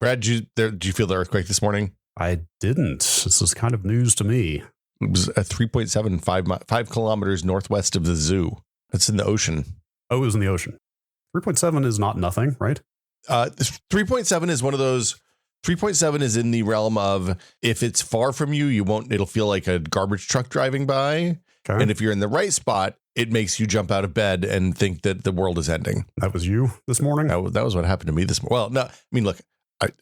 Brad, did you feel the earthquake this morning? I didn't. This is kind of news to me. It was a 3.75 5 kilometers northwest of the zoo. It's in the ocean. Oh, it was in the ocean. 3.7 is not nothing, right? 3.7 is one of those. 3.7 is in the realm of if it's far from you, it'll feel like a garbage truck driving by. Okay. And if you're in the right spot, it makes you jump out of bed and think that the world is ending. That was you this morning? That was what happened to me this morning. Well, no, I mean, look,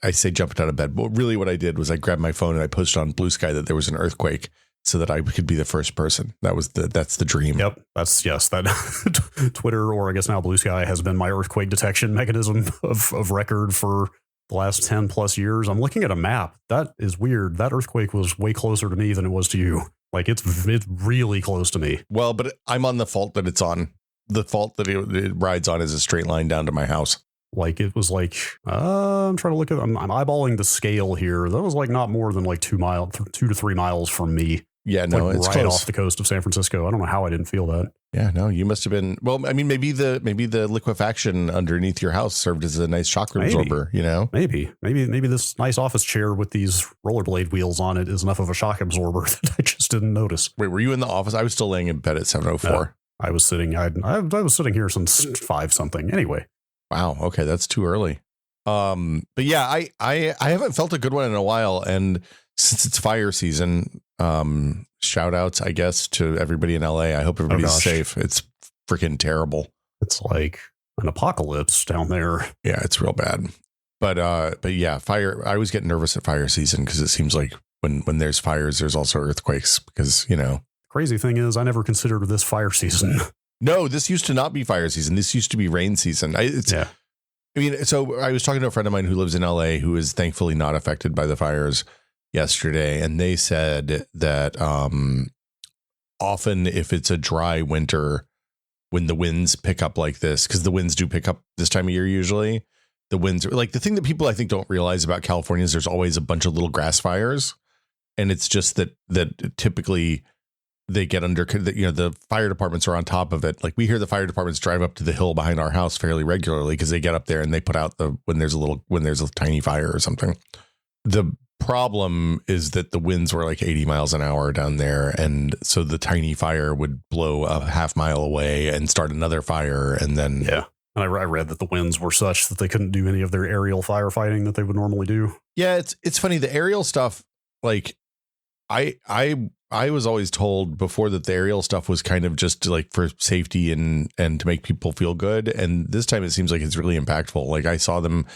I say jumped out of bed, but really what I did was I grabbed my phone and I posted on Blue Sky that there was an earthquake so that I could be the first person. That's the dream. Yep. That Twitter, or I guess now Blue Sky, has been my earthquake detection mechanism of record for the last 10 plus years. I'm looking at a map. That is weird. That earthquake was way closer to me than it was to you. Like it's really close to me. Well, but I'm on the fault that it's on. The fault that it rides on is a straight line down to my house. Like it was like, I'm trying to look at, I'm eyeballing the scale here. That was like not more than like 2 to 3 miles from me. Yeah, no, like it's right close. Off the coast of San Francisco. I don't know how I didn't feel that. Yeah, no, you must have been. Well, I mean, maybe the liquefaction underneath your house served as a nice shock absorber. You know, maybe this nice office chair with these rollerblade wheels on it is enough of a shock absorber that I just didn't notice. Wait, were you in the office? I was still laying in bed at 7:04. I was sitting. I was sitting here since 5 something. Anyway. Wow. Okay, that's too early. But yeah, I haven't felt a good one in a while, and since it's fire season, shout outs, I guess, to everybody in LA. I hope everybody's safe. It's freaking terrible. It's like an apocalypse down there. Yeah, it's real bad. But yeah, fire. I always get nervous at fire season because it seems like when there's fires, there's also earthquakes because, you know. Crazy thing is, I never considered this fire season. No, this used to not be fire season. This used to be rain season. I mean, so I was talking to a friend of mine who lives in LA who is thankfully not affected by the fires yesterday. And they said that often if it's a dry winter, when the winds pick up like this, because the winds do pick up this time of year, usually the winds are like the thing that people I think don't realize about California is there's always a bunch of little grass fires. And it's just that typically they get under, you know, the fire departments are on top of it. Like we hear the fire departments drive up to the hill behind our house fairly regularly because they get up there and they put out when there's a tiny fire or something. The problem is that the winds were like 80 miles an hour down there. And so the tiny fire would blow a half mile away and start another fire. And then, yeah. And I read that the winds were such that they couldn't do any of their aerial firefighting that they would normally do. Yeah. It's funny. The aerial stuff, like I was always told before that the aerial stuff was kind of just like for safety and to make people feel good. And this time it seems like it's really impactful. Like I saw them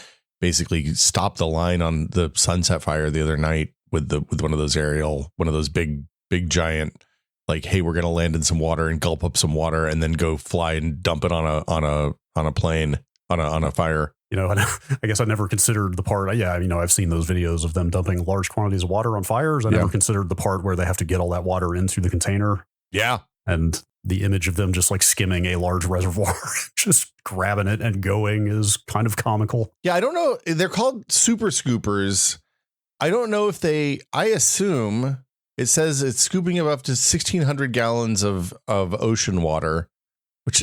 basically stop the line on the Sunset Fire the other night with one of those big giant, like, hey, we're going to land in some water and gulp up some water and then go fly and dump it on a plane on a fire. You know, I guess I never considered the part. Yeah, you know, I've seen those videos of them dumping large quantities of water on fires. I never considered the part where they have to get all that water into the container. Yeah. And the image of them just like skimming a large reservoir, just grabbing it and going is kind of comical. Yeah, I don't know. They're called super scoopers. I don't know if I assume it says it's scooping up to 1,600 gallons of ocean water.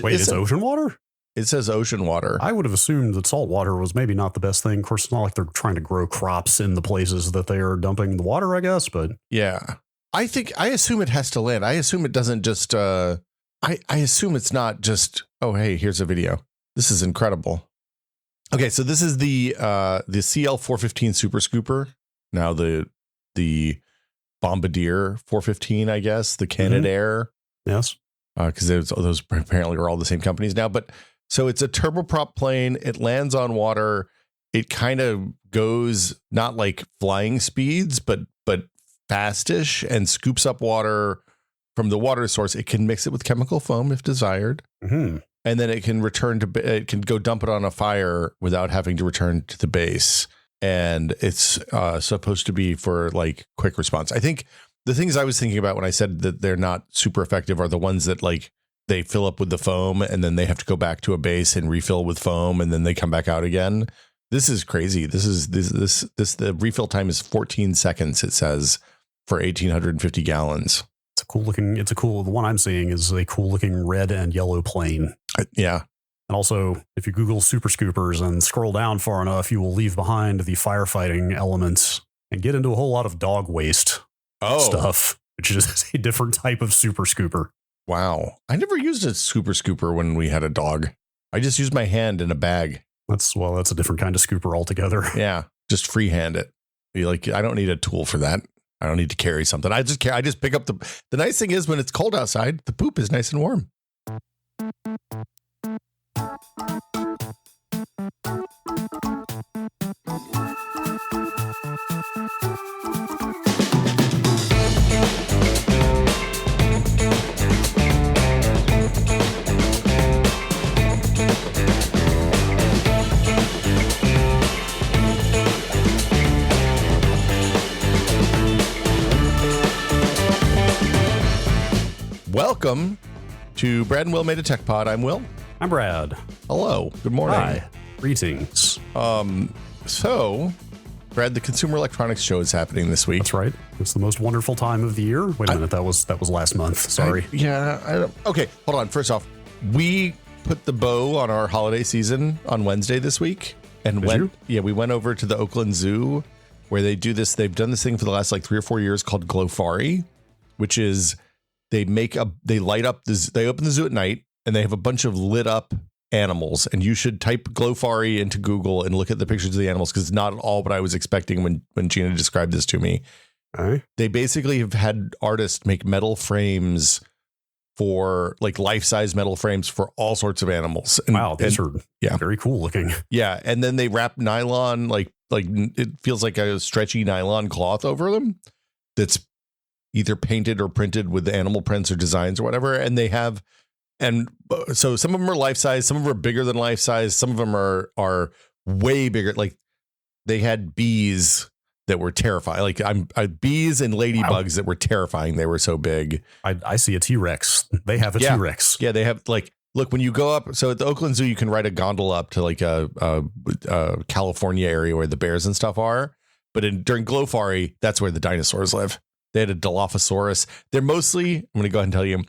Wait, it's ocean water? It says ocean water. I would have assumed that salt water was maybe not the best thing. Of course, it's not like they're trying to grow crops in the places that they are dumping the water, I guess. But yeah, I assume it has to land. I assume it doesn't just I assume it's not just, oh, hey, here's a video. This is incredible. OK, so this is the CL415 Super Scooper. Now the Bombardier 415, I guess, the Canadair. Yes. Because those apparently are all the same companies now. But so it's a turboprop plane. It lands on water. It kind of goes not like flying speeds, but fastish and scoops up water from the water source. It can mix it with chemical foam if desired. Mm-hmm. And then it can it can go dump it on a fire without having to return to the base. And it's supposed to be for like quick response. I think the things I was thinking about when I said that they're not super effective are the ones that like they fill up with the foam and then they have to go back to a base and refill with foam and then they come back out again. This is crazy. The refill time is 14 seconds, it says, for 1,850 gallons. The one I'm seeing is a cool looking red and yellow plane. Yeah. And also, if you Google super scoopers and scroll down far enough, you will leave behind the firefighting elements and get into a whole lot of dog waste stuff, which is a different type of super scooper. Wow. I never used a super scooper when we had a dog. I just used my hand in a bag. That's a different kind of scooper altogether. Yeah. Just freehand it. I don't need a tool for that. I don't need to carry something. I just pick up the nice thing is when it's cold outside, the poop is nice and warm. Welcome to Brad and Will Made a Tech Pod. I'm Will. I'm Brad. Hello. Good morning. Hi. Greetings. So, Brad, the Consumer Electronics Show is happening this week. That's right. It's the most wonderful time of the year. Wait a minute. That was last month. Sorry. Okay. Hold on. First off, we put the bow on our holiday season on Wednesday this week. And we went over to the Oakland Zoo where they do this. They've done this thing for the last 3 or 4 years called Glowfari, which is they open the zoo at night and they have a bunch of lit up animals, and you should type Glowfari into Google and look at the pictures of the animals because it's not at all what I was expecting when Gina described this to me. All right. They basically have had artists make metal frames for life-size metal frames for all sorts of animals. And, wow, these are very cool looking. Yeah, and then they wrap nylon like it feels like a stretchy nylon cloth over them that's either painted or printed with the animal prints or designs or whatever. And they have, and so some of them are life size, some of them are bigger than life size, some of them are way bigger. Like they had bees that were terrifying. Bees and ladybugs that were terrifying. They were so big. I see a T-Rex. They have a T-Rex. Yeah, they have look, when you go up, so at the Oakland Zoo, you can ride a gondola up to a California area where the bears and stuff are. But during Glowfari, that's where the dinosaurs live. They had a Dilophosaurus. They're mostly, I'm going to go ahead and tell you,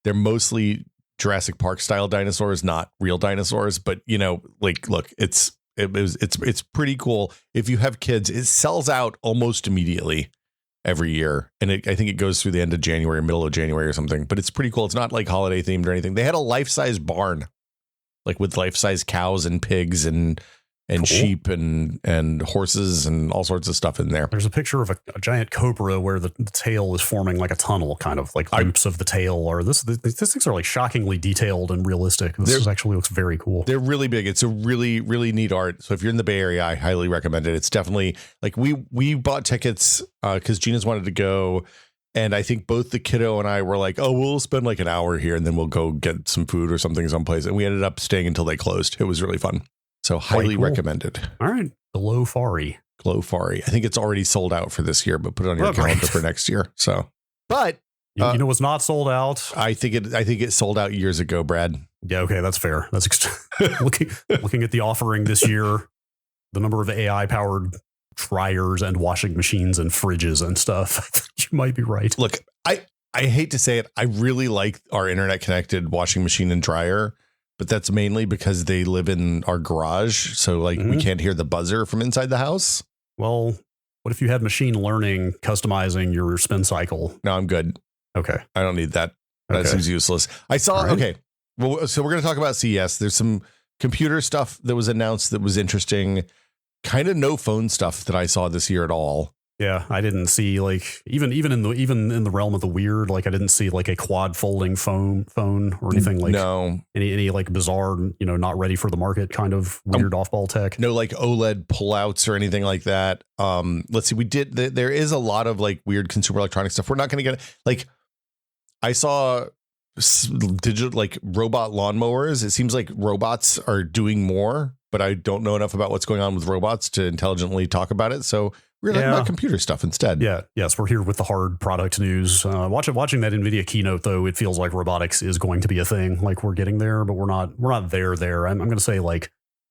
they're mostly Jurassic Park style dinosaurs, not real dinosaurs. But look, it's pretty cool. If you have kids, it sells out almost immediately every year, and I think it goes through the end of January, middle of January or something. But it's pretty cool. It's not holiday themed or anything. They had a life size barn, with life size cows and pigs and cool. Sheep and horses and all sorts of stuff in there. There's a picture of a giant cobra where the tail is forming like a tunnel, kind of loops of the tail. Or these things are shockingly detailed and realistic. This actually looks very cool. They're really big. It's a really, really neat art. So if you're in the Bay Area, I highly recommend it. It's definitely we bought tickets because Gina's wanted to go. And I think both the kiddo and I were we'll spend an hour here and then we'll go get some food or something someplace. And we ended up staying until they closed. It was really fun. So highly recommended. All right. Glowfari. I think it's already sold out for this year, but put it on your calendar for next year. So, but you know what's not sold out? I think it sold out years ago, Brad. Yeah. Okay. That's fair. That's looking at the offering this year, the number of AI powered dryers and washing machines and fridges and stuff. I think you might be right. Look, I hate to say it. I really like our internet connected washing machine and dryer. But that's mainly because they live in our garage. So we can't hear the buzzer from inside the house. Well, what if you had machine learning customizing your spin cycle? No, I'm good. Okay. I don't need that. That seems useless. I saw. Right. Okay. Well, so we're going to talk about CES. There's some computer stuff that was announced that was interesting. Kind of no phone stuff that I saw this year at all. Yeah, I didn't see even in the realm of the weird, I didn't see a quad folding phone or anything any bizarre, not ready for the market kind of weird off-ball tech. No OLED pullouts or anything like that. Let's see, there is a lot of weird consumer electronic stuff. We're not going to get I saw digital robot lawnmowers. It seems like robots are doing more, but I don't know enough about what's going on with robots to intelligently talk about it. So we're talking about computer stuff instead. Yeah. Yes. We're here with the hard product news. Watching that Nvidia keynote, though, it feels like robotics is going to be a thing. We're getting there, but we're not there. I'm going to say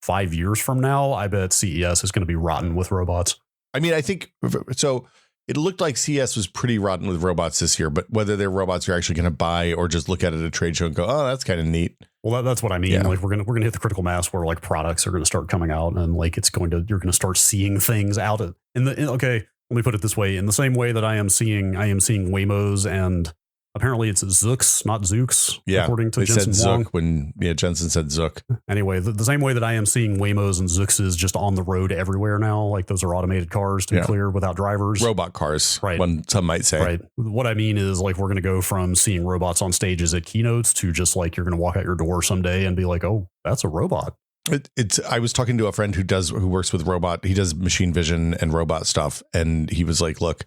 5 years from now, I bet CES is going to be rotten with robots. I mean, I think so. it looked like CS was pretty rotten with robots this year, but whether they're robots you're actually going to buy or just look at it at a trade show and go, oh, that's kind of neat. Well, that's what I mean. Yeah. Like we're gonna hit the critical mass where like products are going to start coming out, and like you're going to start seeing things out okay. Let me put it this way: in the same way that I am seeing Waymos, and apparently it's Zooks, not Zooks. Yeah, according to they Jensen said Huang. Zook when Jensen said Zook. Anyway, the same way that I am seeing Waymos and Zookses just on the road everywhere now. Like those are automated cars, to be clear, without drivers. Robot cars, right? Some might say. Right. What I mean is like we're going to go from seeing robots on stages at keynotes to just like you're going to walk out your door someday and be like, oh, that's a robot. I was talking to a friend who works with robot. He does machine vision and robot stuff, and he was like, "Look,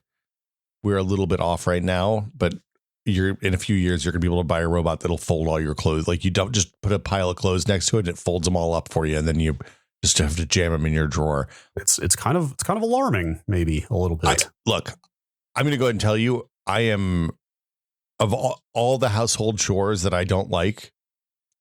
we're a little bit off right now, but in a few years you're gonna be able to buy a robot that'll fold all your clothes. Like you don't just put a pile of clothes next to it, and it folds them all up for you, and then you just have to jam them in your drawer." It's kind of alarming, maybe a little bit. Look, I'm gonna go ahead and tell you, I am of all the household chores that I don't like.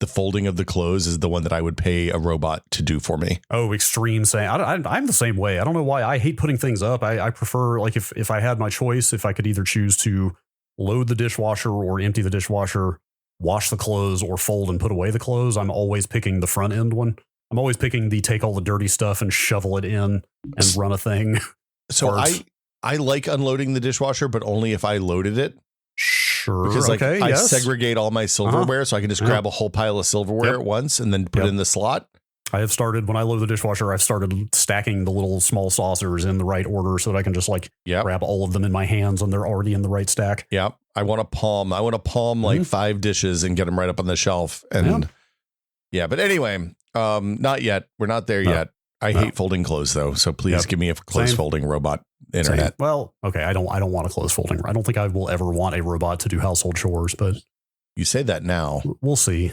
The folding of the clothes is the one that I would pay a robot to do for me. Oh, extreme saying. I'm the same way. I don't know why. I hate putting things up. I prefer, like, if I had my choice, if I could either choose to load the dishwasher or empty the dishwasher, wash the clothes, or fold and put away the clothes, I'm always picking the front end one. I'm always picking the take all the dirty stuff and shovel it in and run a thing. So I like unloading the dishwasher, but only if I loaded it. Sure. Because like okay, I yes. segregate all my silverware, so I can just grab a whole pile of silverware at once and then put it in the slot. I have started, when I load the dishwasher, I've started stacking the little small saucers in the right order so that I can just like grab all of them in my hands and they're already in the right stack. Yeah. I want to palm like 5 dishes and get them right up on the shelf. And but anyway, not yet. We're not there yet. I hate folding clothes though. So please give me a clothes folding robot internet. Same. Well, okay. I don't want a clothes folding. I don't think I will ever want a robot to do household chores, but you say that now. We'll see.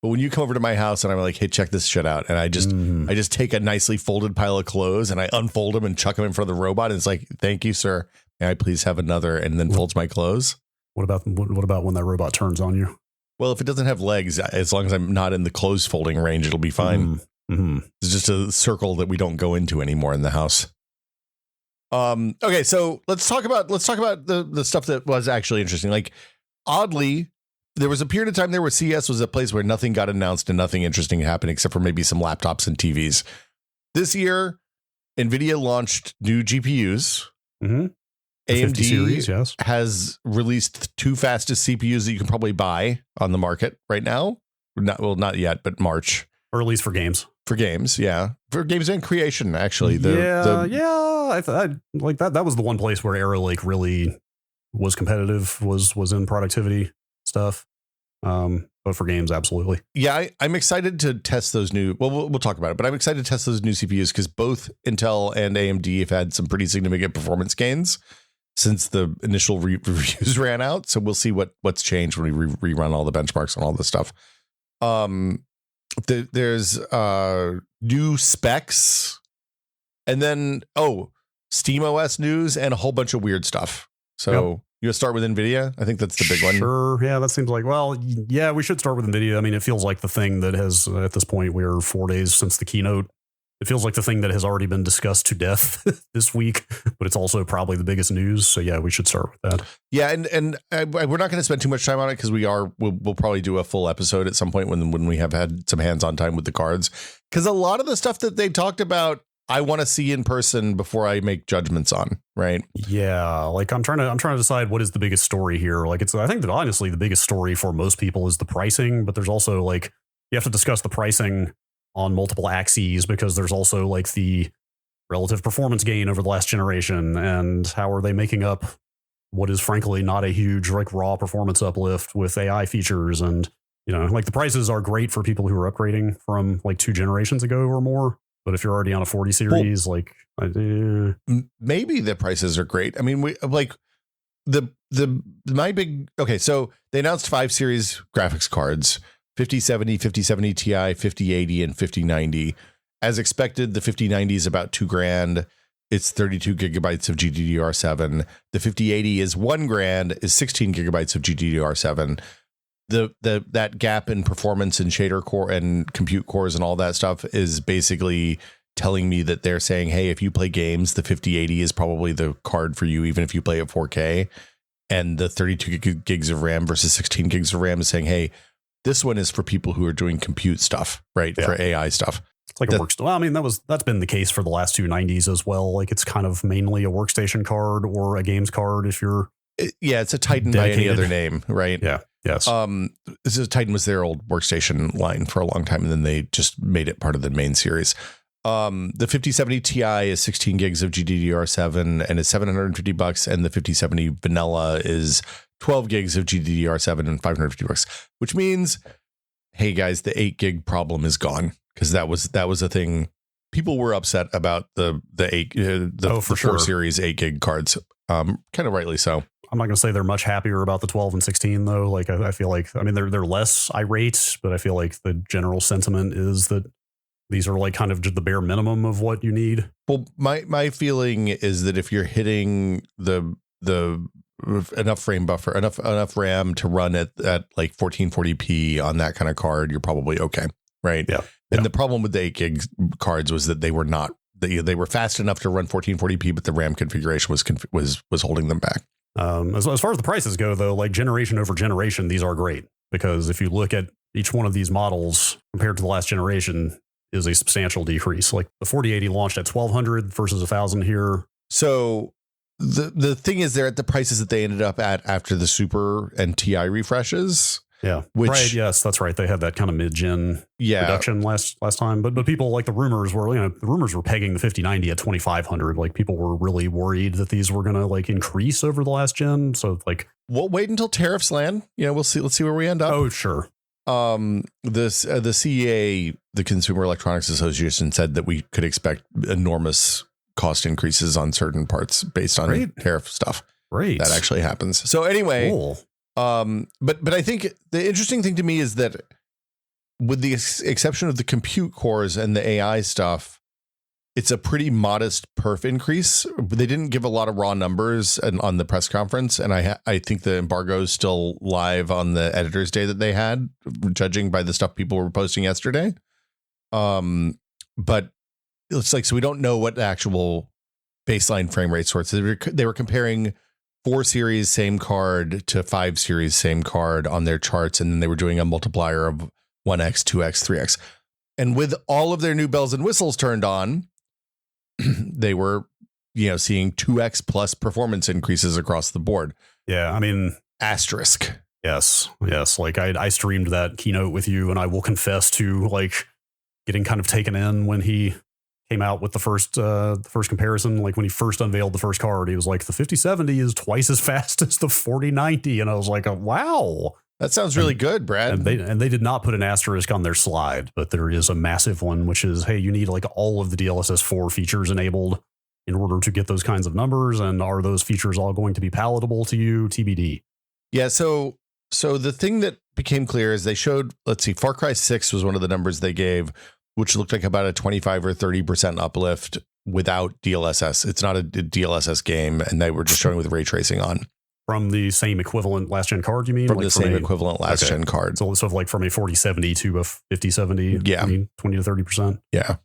But when you come over to my house and I'm like, hey, check this shit out. And I just take a nicely folded pile of clothes and I unfold them and chuck them in front of the robot. And it's like, thank you, sir. May I please have another? And then folds my clothes. What about when that robot turns on you? Well, if it doesn't have legs, as long as I'm not in the clothes folding range, it'll be fine. It's just a circle that we don't go into anymore in the house. Okay, so let's talk about the stuff that was actually interesting. Like, oddly, there was a period of time there where CES was a place where nothing got announced and nothing interesting happened except for maybe some laptops and TVs. This year, Nvidia launched new GPUs. AMD series, has released 2 fastest CPUs that you can probably buy on the market right now. Not yet, but March. Or at least for games. For games, yeah. For games and creation, actually. I like that. That was the one place where Arrow Lake really was competitive, was in productivity stuff. But for games, absolutely. Yeah, I'm excited to test those new. Well, we'll talk about it, but I'm excited to test those new CPUs because both Intel and AMD have had some pretty significant performance gains since the initial reviews ran out. So we'll see what's changed when we rerun all the benchmarks and all this stuff. There's new specs, and then SteamOS news and a whole bunch of weird stuff. So you want to start with Nvidia? I think that's the big one. Sure. Yeah, that seems like, well, yeah, we should start with Nvidia. I mean, it feels like the thing that has, at this point, we're 4 days since the keynote. It feels like the thing that has already been discussed to death this week, but it's also probably the biggest news. So yeah, we should start with that. Yeah, and we're not going to spend too much time on it because we'll probably do a full episode at some point when we have had some hands-on time with the cards. Because a lot of the stuff that they talked about, I want to see in person before I make judgments on, right? Yeah, like I'm trying to decide what is the biggest story here. Like I think that honestly the biggest story for most people is the pricing, but there's also like you have to discuss the pricing on multiple axes because there's also like the relative performance gain over the last generation and how are they making up what is frankly not a huge like raw performance uplift with AI features. And like the prices are great for people who are upgrading from like 2 generations ago or more. But if you're already on a 40 series, maybe the prices are great. I mean, we like so they announced 5 series graphics cards, 5070, 5070 Ti, 5080, and 5090. As expected, the 5090 is about $2,000. It's 32 gigabytes of GDDR7. The 5080 is $1,000, is 16 gigabytes of GDDR7. That gap in performance and shader core and compute cores and all that stuff is basically telling me that they're saying, hey, if you play games, the 5080 is probably the card for you, even if you play at 4K. And the 32 gigs of RAM versus 16 gigs of RAM is saying, hey, this one is for people who are doing compute stuff, right? For AI stuff. It's like a workstation. Well, I mean, that's been the case for the last two 90s as well. Like it's kind of mainly a workstation card or a games card if you're. It's a Titan dedicated. By any other name, right? Yeah. Yes. This is Titan was their old workstation line for a long time, and then they just made it part of the main series. The 5070 Ti is 16 gigs of GDDR7 and is $750, and the 5070 Vanilla is 12 gigs of GDDR7 and $550, which means, hey guys, the 8 gig problem is gone, because that was a thing. People were upset about the 4 series 8 gig cards, kind of rightly so. I'm not going to say they're much happier about the 12 and 16 though. Like I feel like, I mean, they're less irate, but I feel like the general sentiment is that these are like kind of just the bare minimum of what you need. Well, my feeling is that if you're hitting the enough frame buffer, enough RAM to run at like 1440p on that kind of card, you're probably okay, right? Yeah. And the problem with the 8 gig cards was that they were not, they were fast enough to run 1440p, but the RAM configuration was holding them back. As far as the prices go, though, like generation over generation, these are great, because if you look at each one of these models compared to the last generation, is a substantial decrease. Like the 4080 launched at $1,200 versus $1,000 here. So the thing is, they're at the prices that they ended up at after the Super and Ti refreshes. Yeah. Which, right. Yes, that's right. They had that kind of mid-gen reduction last time. But people, like the rumors were pegging the 5090 at $2,500. Like people were really worried that these were going to like increase over the last gen. So like, we'll wait until tariffs land. We'll see. Let's see where we end up. Oh, sure. The CEA, the Consumer Electronics Association, said that we could expect enormous cost increases on certain parts based on tariff stuff. Right. That actually happens. So anyway, cool. But I think the interesting thing to me is that, with the exception of the compute cores and the AI stuff, it's a pretty modest perf increase. They didn't give a lot of raw numbers on the press conference, and I think the embargo is still live on the editor's day that they had, judging by the stuff people were posting yesterday. But it's like, so we don't know what the actual baseline frame rate sorts. They were comparing 4 series same card to 5 series same card on their charts, and then they were doing a multiplier of 1x, 2x, 3x. And with all of their new bells and whistles turned on, they were, seeing 2x plus performance increases across the board. Yeah, I mean, asterisk. Yes. Like I streamed that keynote with you, and I will confess to like getting kind of taken in when he came out with the first comparison. Like when he first unveiled the first card, he was like, the 5070 is twice as fast as the 4090, and I was like, wow. That sounds really good, Brad. And they did not put an asterisk on their slide, but there is a massive one, which is, hey, you need like all of the DLSS 4 features enabled in order to get those kinds of numbers. And are those features all going to be palatable to you? TBD. Yeah. So the thing that became clear is they showed, let's see, Far Cry 6 was one of the numbers they gave, which looked like about a 25 or 30% uplift without DLSS. It's not a DLSS game, and they were just showing with ray tracing on. From the same equivalent last gen card, you mean? From the same equivalent last gen card. So like from a 4070 to a 5070, yeah, 20 to 30%. Yeah.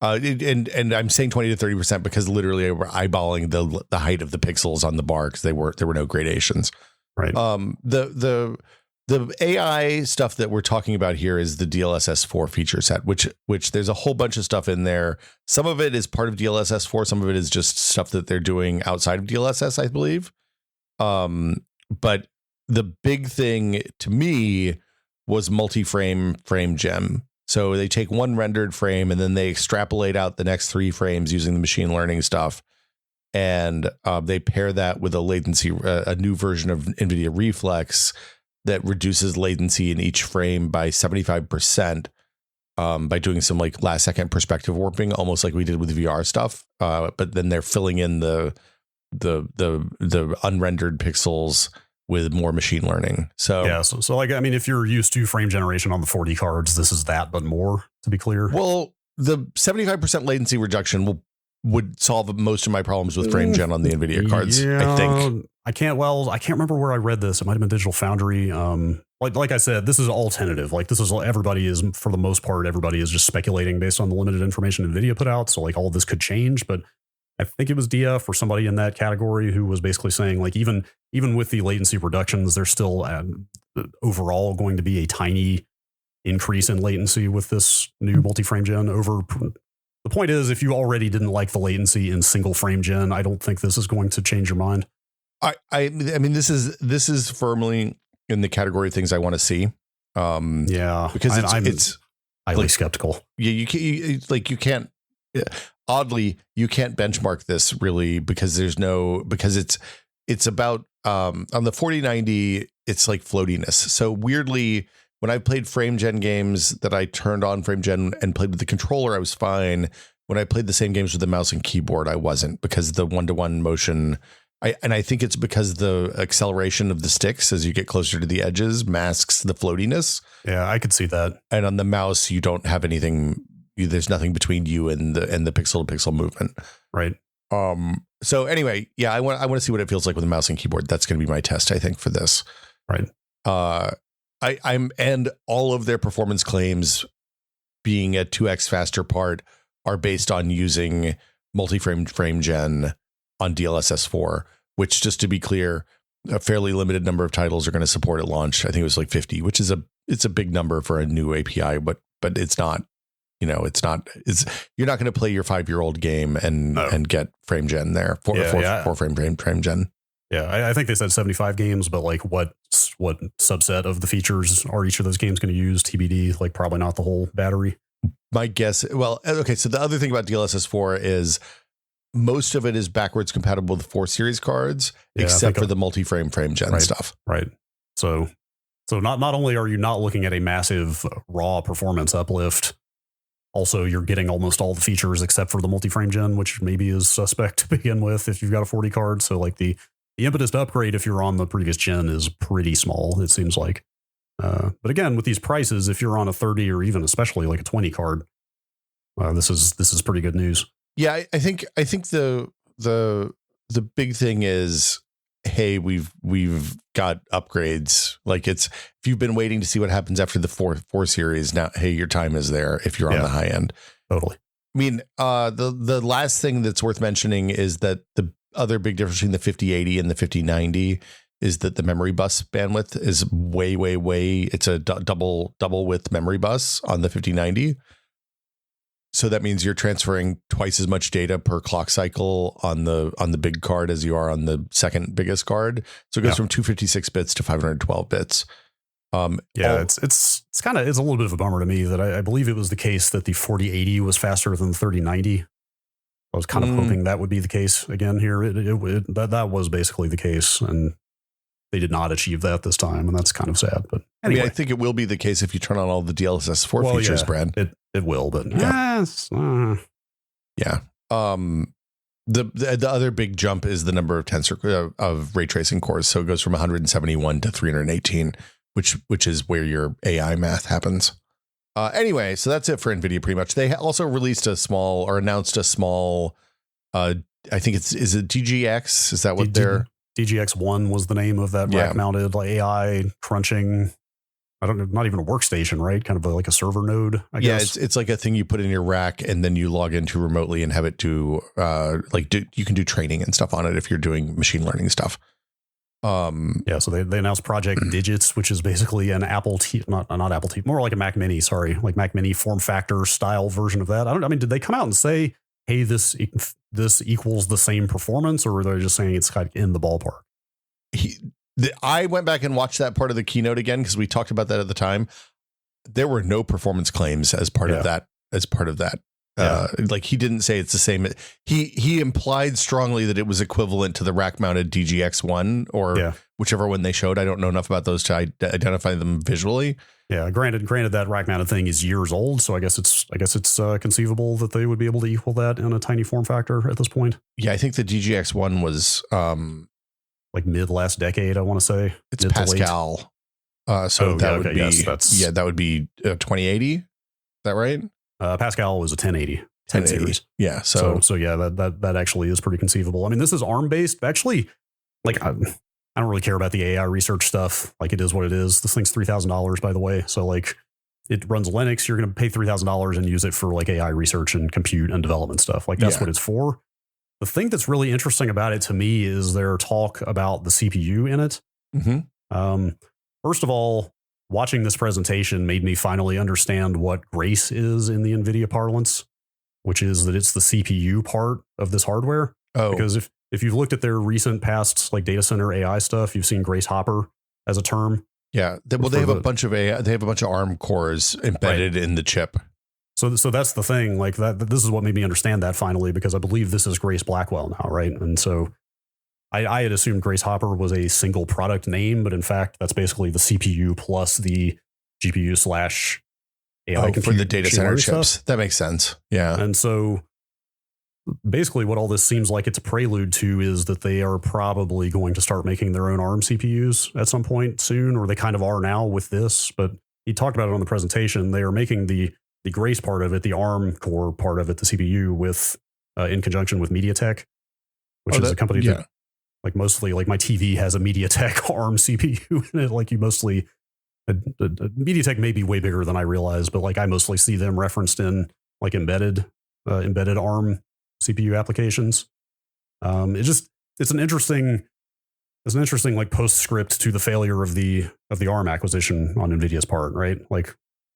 And I'm saying 20 to 30% because literally we're eyeballing the height of the pixels on the bar, because there were no gradations. Right. The AI stuff that we're talking about here is the DLSS 4 feature set, which there's a whole bunch of stuff in there. Some of it is part of DLSS 4. Some of it is just stuff that they're doing outside of DLSS, I believe. But the big thing to me was multi-frame frame gem. So they take one rendered frame and then they extrapolate out the next 3 frames using the machine learning stuff. And they pair that with a latency, a new version of NVIDIA Reflex that reduces latency in each frame by 75%, by doing some like last second perspective warping, almost like we did with VR stuff. But then they're filling in the unrendered pixels with more machine learning. So yeah, so like, I mean, if you're used to frame generation on the 4D cards, this is that, but more, to be clear. Well, the 75% latency reduction would solve most of my problems with frame gen on the NVIDIA cards. Yeah, I think. I can't remember where I read this. It might have been Digital Foundry. like I said, this is all tentative. Like this is everybody is for the most part, everybody is just speculating based on the limited information Nvidia put out. So like all of this could change, but I think it was DF or somebody in that category who was basically saying like even with the latency reductions, there's still overall going to be a tiny increase in latency with this new multi-frame gen over. The point is, if you already didn't like the latency in single frame gen, I don't think this is going to change your mind. I mean, this is firmly in the category of things I want to see. Yeah, because it's highly skeptical. Yeah, you can't. Oddly, you can't benchmark this really because it's about on the 4090. It's like floatiness. So weirdly, when I played frame gen games that I turned on frame gen and played with the controller, I was fine. When I played the same games with the mouse and keyboard, I wasn't, because the 1-to-1 motion. I think it's because the acceleration of the sticks as you get closer to the edges masks the floatiness. Yeah, I could see that. And on the mouse, you don't have anything. There's nothing between you and the pixel to pixel movement. Right. So anyway, yeah, I want to see what it feels like with a mouse and keyboard. That's going to be my test, I think, for this. Right. And all of their performance claims being a 2x faster part are based on using multi-frame frame gen on DLSS 4, which, just to be clear, a fairly limited number of titles are going to support at launch. I think it was like 50, which is it's a big number for a new API, but it's not, you're not going to play your 5-year-old game and get frame gen there for frame gen. Yeah, I think they said 75 games, but like what subset of the features are each of those games going to use? TBD, like probably not the whole battery. My guess. Well, okay. So the other thing about DLSS 4 is most of it is backwards compatible with 4 series cards, except for the multi-frame frame gen stuff. Right. So not only are you not looking at a massive raw performance uplift, also you're getting almost all the features except for the multi-frame gen, which maybe is suspect to begin with if you've got a 40 card. So like the impetus to upgrade if you're on the previous gen is pretty small, it seems like. But again, with these prices, if you're on a 30 or even especially like a 20 card, this is pretty good news. Yeah, I think the big thing is, hey, we've got upgrades. Like if you've been waiting to see what happens after the 4 series, now, hey, your time is there if you're on the high end. Totally. I mean, the last thing that's worth mentioning is that the other big difference between the 5080 and the 5090 is that the memory bus bandwidth is way. It's a double width memory bus on the 5090. So that means you're transferring twice as much data per clock cycle on the big card as you are on the second biggest card. So it goes from 256 bits to 512 bits. It's a little bit of a bummer to me that I believe it was the case that the 4080 was faster than the 3090. I was kind of hoping that would be the case again here. That was basically the case, and they did not achieve that this time, and that's kind of sad. But anyway, I think it will be the case if you turn on all the DLSS 4 features, Brad. It will, but yeah. The other big jump is the number of tensor of ray tracing cores. So it goes from 171 to 318, which is where your AI math happens. Anyway, so that's it for NVIDIA pretty much. They also released announced a small, I think is it DGX? Is that what they're... DGX1 was the name of that rack-mounted like AI crunching, I don't know, not even a workstation, right? Kind of like a server node, I guess. Yeah, it's like a thing you put in your rack and then you log into remotely and have it do, you can do training and stuff on it if you're doing machine learning stuff. So they announced Project Digits, which is basically an Apple not Apple TV, more like a Mac Mini, like Mac Mini form factor style version of that. Did they come out and say, hey, this equals the same performance, or were they just saying it's kind of in the ballpark? I went back and watched that part of the keynote again because we talked about that at the time. There were no performance claims as part of that. Like he didn't say it's the same. He implied strongly that it was equivalent to the rack mounted DGX1 or whichever one they showed. I don't know enough about those to identify them visually. Yeah, granted that rack mounted thing is years old, so I guess it's conceivable that they would be able to equal that in a tiny form factor at this point. Yeah, I think the DGX1 was like mid last decade, I want to say. It's Pascal. That would be 2080. Is that right? Pascal was a 1080 series. Yeah. So yeah, that actually is pretty conceivable. I mean, this is ARM based. Actually, like I don't really care about the AI research stuff. Like, it is what it is. This thing's $3,000, by the way. So like, it runs Linux. You're going to pay $3,000 and use it for like AI research and compute and development stuff. Like, that's what it's for. The thing that's really interesting about it to me is their talk about the CPU in it. First of all, watching this presentation made me finally understand what Grace is in the NVIDIA parlance, which is that it's the CPU part of this hardware. Because if you've looked at their recent past like data center AI stuff, you've seen Grace Hopper as a term. Yeah. They have a bunch of AI. They have a bunch of ARM cores embedded in the chip. So that's the thing. Like that. This is what made me understand that finally, because I believe this is Grace Blackwell now, right? And so I had assumed Grace Hopper was a single product name, but in fact, that's basically the CPU plus the GPU slash AI for the data center chips. Stuff. That makes sense. Yeah. And so basically what all this seems like it's a prelude to is that they are probably going to start making their own ARM CPUs at some point soon, or they kind of are now with this. But he talked about it on the presentation. They are making the Grace part of it, the ARM core part of it, the CPU, with in conjunction with MediaTek, which is a company that like mostly like my TV has a MediaTek ARM CPU in it. Like you mostly MediaTek may be way bigger than I realize, but like I mostly see them referenced in like embedded ARM CPU applications. It's an interesting like postscript to the failure of the ARM acquisition on Nvidia's part, right? Like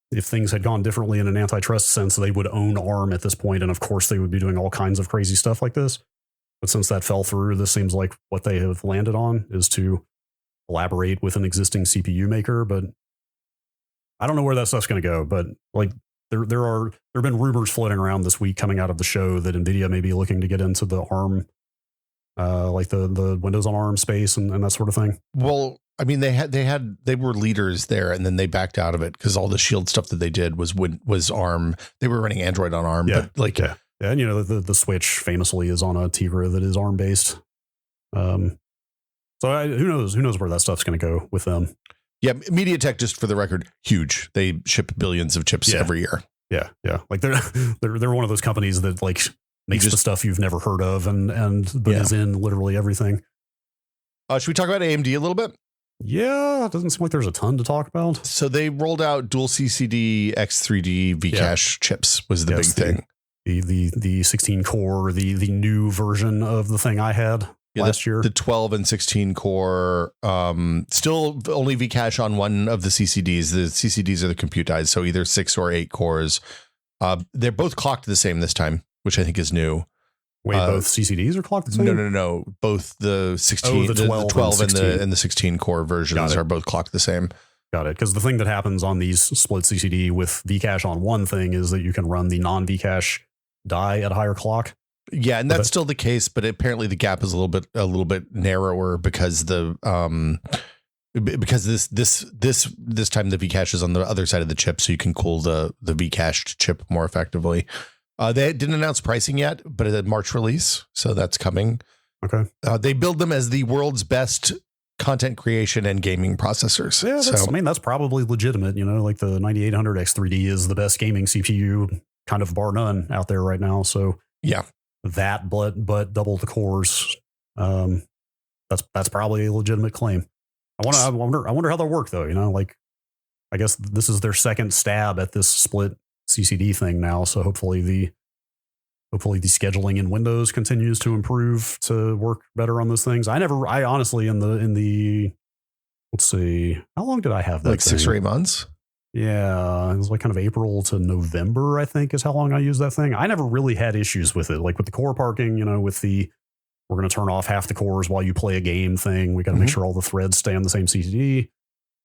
if things had gone differently in an antitrust sense, they would own ARM at this point, and of course they would be doing all kinds of crazy stuff like this. But since that fell through, this seems like what they have landed on is to collaborate with an existing CPU maker. But I don't know where that stuff's going to go. But like there have been rumors floating around this week coming out of the show that Nvidia may be looking to get into the ARM, like the Windows on ARM space and that sort of thing. Well, I mean, they were leaders there, and then they backed out of it because all the Shield stuff that they did was ARM. They were running Android on ARM, but like and you know the Switch famously is on a Tegra that is ARM based. So who knows where that stuff's going to go with them. Yeah, MediaTek, just for the record, huge. They ship billions of chips every year. Yeah. Like they're one of those companies that like makes the stuff you've never heard of and is in literally everything. Should we talk about AMD a little bit? Yeah, it doesn't seem like there's a ton to talk about. So they rolled out dual CCD X3D Vcache chips was the big thing. The 16 core, the new version of the thing I had last year. The 12 and 16 core, still only Vcache on one of the CCDs. The CCDs are the compute dies, so either 6 or 8 cores. They're both clocked the same this time, which I think is new. Wait, both CCDs are clocked the same? No. Both the 16, the 12 and the 16 core versions are both clocked the same. Got it. Because the thing that happens on these split CCD with Vcache on one thing is that you can run the non-Vcache die at a higher clock. Yeah, and that's still the case, but apparently the gap is a little bit narrower because this time the Vcache is on the other side of the chip, so you can cool the Vcached chip more effectively. They didn't announce pricing yet, but it's a March release, so that's coming. Okay. They build them as the world's best content creation and gaming processors. Yeah, that's probably legitimate. You know, like the 9800 X3D is the best gaming CPU, kind of bar none, out there right now. So yeah, that but double the cores. That's probably a legitimate claim. I wonder how they'll work though. You know, like I guess this is their second stab at this split CCD thing now. So hopefully the scheduling in Windows continues to improve to work better on those things. I honestly in the let's see, how long did I have that? Like thing? 6 or 8 months. Yeah, it was like kind of April to November, I think, is how long I used that thing. I never really had issues with it, like with the core parking, you know, with the we're going to turn off half the cores while you play a game thing. We got to make sure all the threads stay on the same CCD,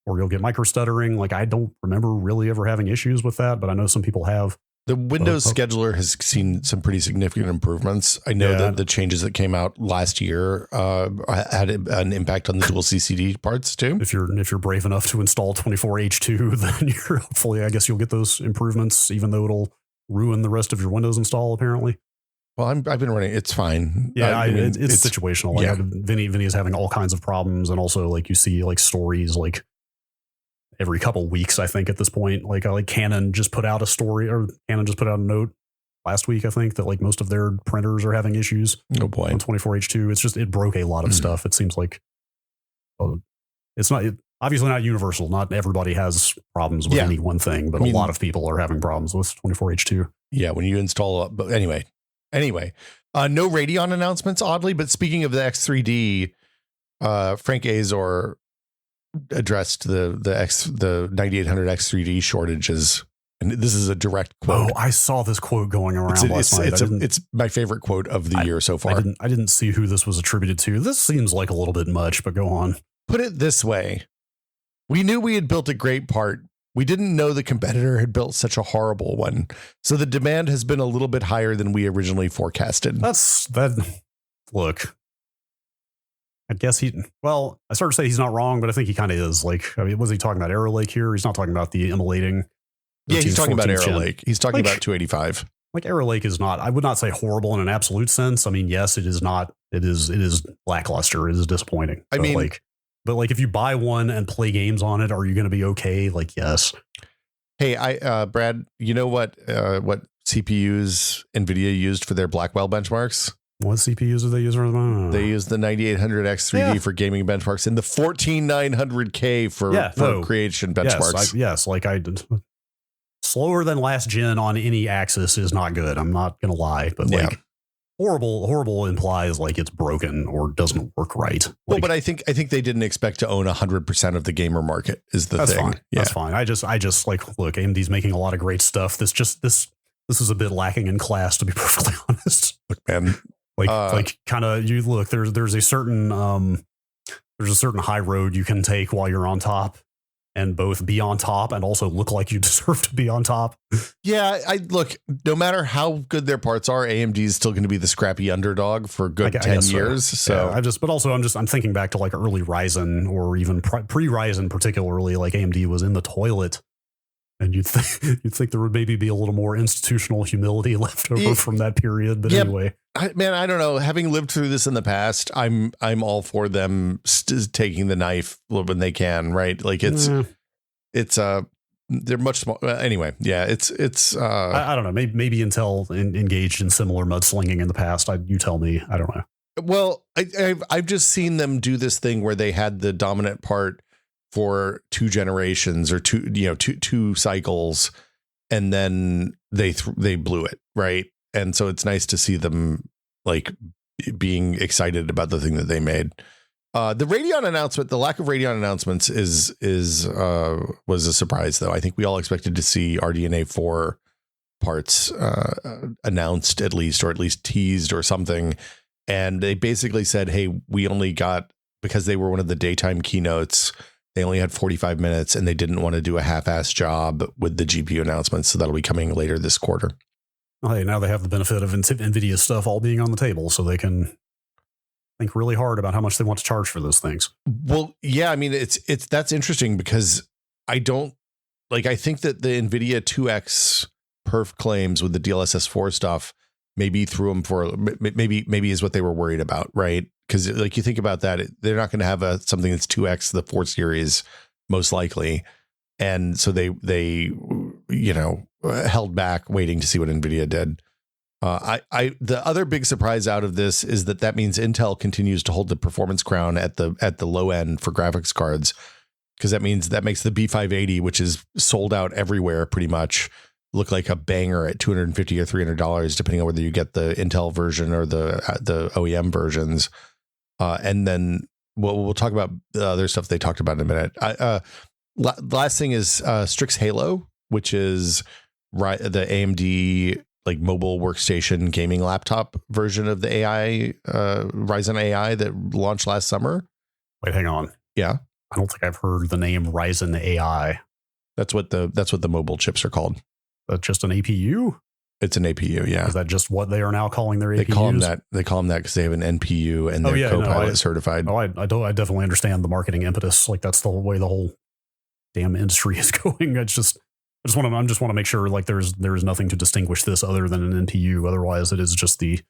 or you'll get micro stuttering. Like I don't remember really ever having issues with that, but I know some people have. The Windows scheduler has seen some pretty significant improvements. I know that the changes that came out last year had an impact on the dual CCD parts too. If you're brave enough to install 24H2, then you're hopefully, I guess you'll get those improvements, even though it'll ruin the rest of your Windows install apparently. Well, I've been running. It's fine. Yeah, it's situational. Like Vinny is having all kinds of problems, and also like you see like stories like every couple weeks, I think at this point, like Canon just put out a note last week, I think, that like most of their printers are having issues. Oh boy. On 24H2. It broke a lot of stuff. It seems like It's not obviously not universal. Not everybody has problems with any one thing, but a lot of people are having problems with 24H2. Yeah, when you install it. But anyway, no Radeon announcements, oddly. But speaking of the X3D, Frank Azor addressed the 9800 X3D shortages. And this is a direct quote. Oh, I saw this quote going around last night. It's my favorite quote of the year so far. I didn't see who this was attributed to. This seems like a little bit much, but go on. Put it this way. We knew we had built a great part. We didn't know the competitor had built such a horrible one. So the demand has been a little bit higher than we originally forecasted. Look, I guess I started to say he's not wrong, but I think he kind of is. Like, I mean, was he talking about Arrow Lake here? He's not talking about the immolating. Yeah, he's talking about Arrow Lake. He's talking about 285. Like Arrow Lake is not, I would not say horrible in an absolute sense. I mean, yes, it is not. It is lackluster. It is disappointing. I mean, but if you buy one and play games on it, are you going to be okay? Like, yes. Hey, Brad, you know what CPUs Nvidia used for their Blackwell benchmarks? What CPUs do they use? They use the 9800 X3D for gaming benchmarks and the 14900K for creation benchmarks. Yes, I did. Slower than last gen on any axis is not good. I'm not going to lie, but horrible implies like it's broken or doesn't work right. Well, but I think they didn't expect to own 100% of the gamer market is the thing. Fine. Yeah. That's fine. I just look, AMD's making a lot of great stuff. This is a bit lacking in class, to be perfectly honest. Look, man, there's a certain high road you can take while you're on top. And both be on top and also look like you deserve to be on top. Yeah, no matter how good their parts are, AMD is still going to be the scrappy underdog for a good 10 years. So yeah, I'm thinking back to like early Ryzen or even pre-Ryzen, particularly like AMD was in the toilet. And you'd think there would maybe be a little more institutional humility left over from that period. But anyway, I don't know. Having lived through this in the past, I'm all for them taking the knife when they can. Right? Like they're much smaller. Anyway, yeah, it's. I don't know. Maybe Intel engaged in similar mudslinging in the past. You tell me. I don't know. Well, I've just seen them do this thing where they had the dominant part for 2 generations or two cycles, and then they blew it, right? And so it's nice to see them like being excited about the thing that they made. The Radeon announcement, the lack of Radeon announcements was a surprise, though. I think we all expected to see RDNA 4 parts announced at least, or at least teased or something. And they basically said, hey, we only got, because they were one of the daytime keynotes, they only had 45 minutes and they didn't want to do a half-assed job with the GPU announcements. So that'll be coming later this quarter. Well, hey, now they have the benefit of NVIDIA stuff all being on the table, so they can think really hard about how much they want to charge for those things. Well, yeah, I mean, that's interesting because I think that the NVIDIA 2X perf claims with the DLSS 4 stuff maybe threw them for maybe is what they were worried about, right? Because like you think about that, they're not going to have something that's 2X the 4 series most likely, and so they held back waiting to see what NVIDIA did. The other big surprise out of this is that means Intel continues to hold the performance crown at the low end for graphics cards, because that makes the B580, which is sold out everywhere pretty much, look like a banger at $250 or $300, depending on whether you get the Intel version or the OEM versions. And then we'll talk about the other stuff they talked about in a minute. The last thing is Strix Halo, which is the AMD like mobile workstation gaming laptop version of the AI Ryzen AI that launched last summer. Wait, hang on. Yeah, I don't think I've heard the name Ryzen AI. That's what the mobile chips are called. That's just an APU? It's an APU, yeah. Is that just what they are now calling their APUs? They call them that because they have an NPU and they're Copilot certified. I definitely understand the marketing impetus. Like that's the way the whole damn industry is going. I just want to make sure like there's nothing to distinguish this other than an NPU. Otherwise, it is just the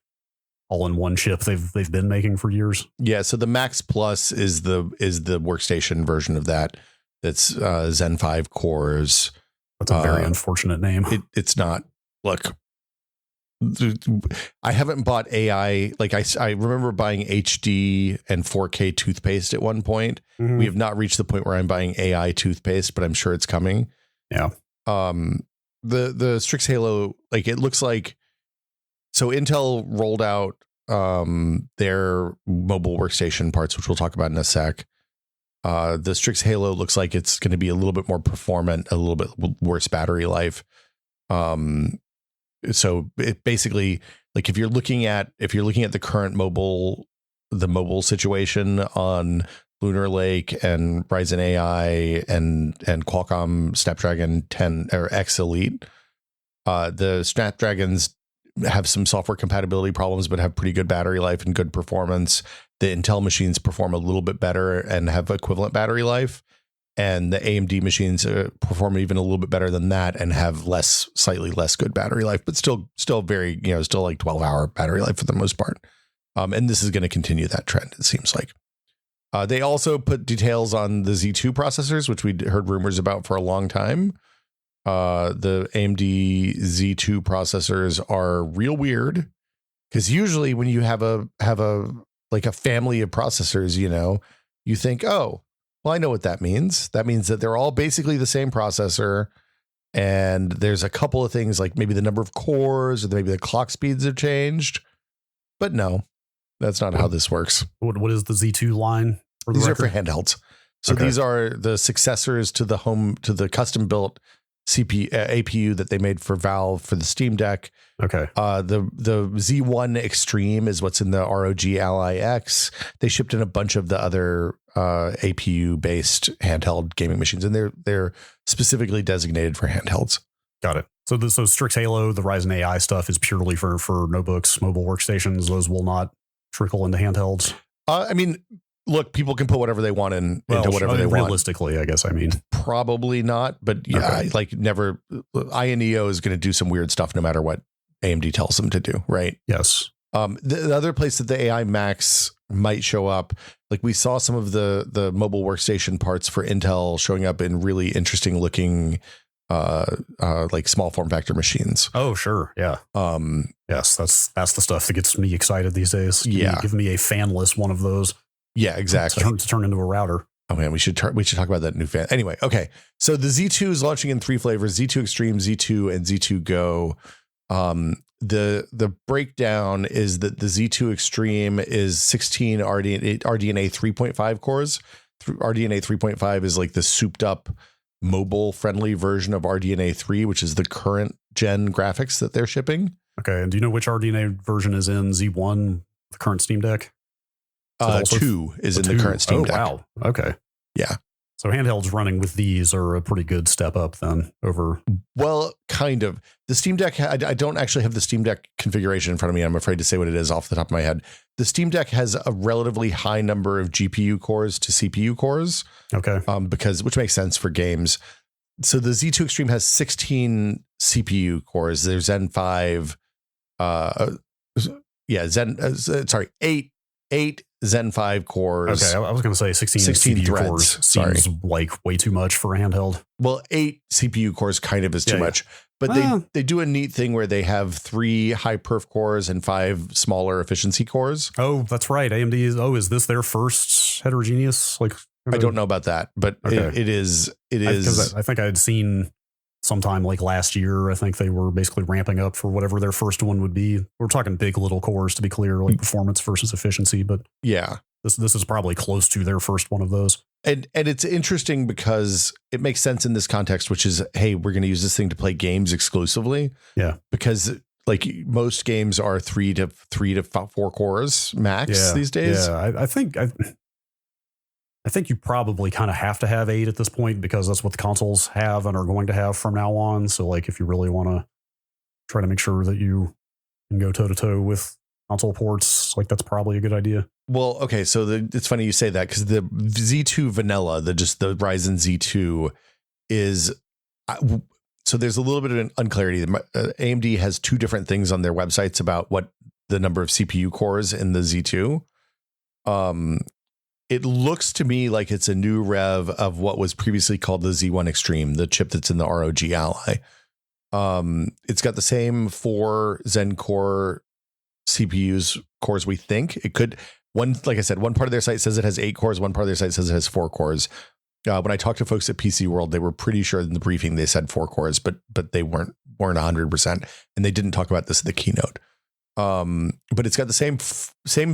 all-in-one chip they've been making for years. Yeah. So the Max Plus is the workstation version of that. That's Zen 5 cores. That's a very unfortunate name. It's not. Look, I haven't bought AI. Like I remember buying HD and 4K toothpaste at one point. Mhm. We have not reached the point where I'm buying AI toothpaste, but I'm sure it's coming. Yeah. The Strix Halo, like it looks like, so Intel rolled out their mobile workstation parts, which we'll talk about in a sec. The Strix Halo looks like it's going to be a little bit more performant, a little bit worse battery life. So it basically, like if you're looking at the current mobile situation on Lunar Lake and Ryzen AI and Qualcomm Snapdragon 10 or X Elite, the Snapdragons have some software compatibility problems, but have pretty good battery life and good performance. The Intel machines perform a little bit better and have equivalent battery life. And the AMD machines perform even a little bit better than that and have slightly less good battery life, but still very, still like 12-hour battery life for the most part. And this is going to continue that trend, it seems like. They also put details on the Z2 processors, which we'd heard rumors about for a long time. The AMD Z2 processors are real weird because usually when you have a family of processors, you think, oh, well, I know what that means. That means that they're all basically the same processor. And there's a couple of things like maybe the number of cores or maybe the clock speeds have changed. But no, that's not how this works. What is the Z2 line? These are for handhelds. So Okay. These are the successors to the custom built APU that they made for Valve for the Steam Deck. Okay. The Z1 Extreme is what's in the ROG Ally X. They shipped in a bunch of the other APU based handheld gaming machines, and they're specifically designated for handhelds. Got it. So Strix Halo, the Ryzen AI stuff is purely for notebooks, mobile workstations. Those will not trickle into handhelds. I mean, look, people can put whatever they want into whatever they want. Realistically, I guess. I mean, probably not, but yeah, Okay. like never. INEO is going to do some weird stuff no matter what AMD tells them to do, right? yes. The other place that the AI Max might show up, like we saw some of the mobile workstation parts for Intel showing up in really interesting looking like small form factor machines. Oh, sure. Yeah. Yes, that's the stuff that gets me excited these days. Give me a fanless one of those. Yeah, exactly. To turn into a router. Oh man, we should talk about that new fan. Anyway, okay. So the Z2 is launching in 3 flavors: Z2 Extreme, Z2, and Z2 Go. The breakdown is that the Z2 Extreme is 16 RDNA 3.5 cores. RDNA 3.5 is like the souped up mobile friendly version of RDNA 3, which is the current gen graphics that they're shipping. Okay. And do you know which RDNA version is in Z1, the current Steam Deck? 2 is in the current Steam Deck. Wow. Okay. Yeah. So handhelds running with these are a pretty good step up then over. Well, kind of. The Steam Deck, I don't actually have the Steam Deck configuration in front of me. I'm afraid to say what it is off the top of my head. The Steam Deck has a relatively high number of GPU cores to CPU cores. Okay. Which makes sense for games. So the Z2 Extreme has 16 CPU cores. There's Zen 5. Eight Zen 5 cores. Okay, I was going to say 16 CPU threads. cores Sorry. seems like way too much for a handheld. Well, 8 CPU cores kind of is too much. But they do a neat thing where they have 3 high perf cores and 5 smaller efficiency cores. Oh, that's right. AMD is this their first heterogeneous? I don't know about that, but Okay. it is. Because I think I had seen sometime like last year, I think they were basically ramping up for whatever their first one would be. We're talking big little cores to be clear, like performance versus efficiency, but yeah, this is probably close to their first one of those. And it's interesting because it makes sense in this context, which is, hey, we're going to use this thing to play games exclusively. Yeah, because like most games are 3 to 4 cores max these days. Yeah, I think you probably kind of have to have 8 at this point because that's what the consoles have and are going to have from now on. So like if you really want to try to make sure that you can go toe to toe with console ports, like that's probably a good idea. Well, okay. So it's funny you say that because the Z2 vanilla, the Ryzen Z2 is, so there's a little bit of an unclarity. AMD has 2 different things on their websites about what the number of CPU cores in the Z2. It looks to me like it's a new rev of what was previously called the Z1 Extreme, the chip that's in the ROG Ally. It's got the same 4 Zen Core cores we think. It could, like I said, one part of their site says it has 8 cores, one part of their site says it has 4 cores. When I talked to folks at PC World, they were pretty sure in the briefing they said 4 cores, but they weren't 100%, and they didn't talk about this in the keynote. But it's got the same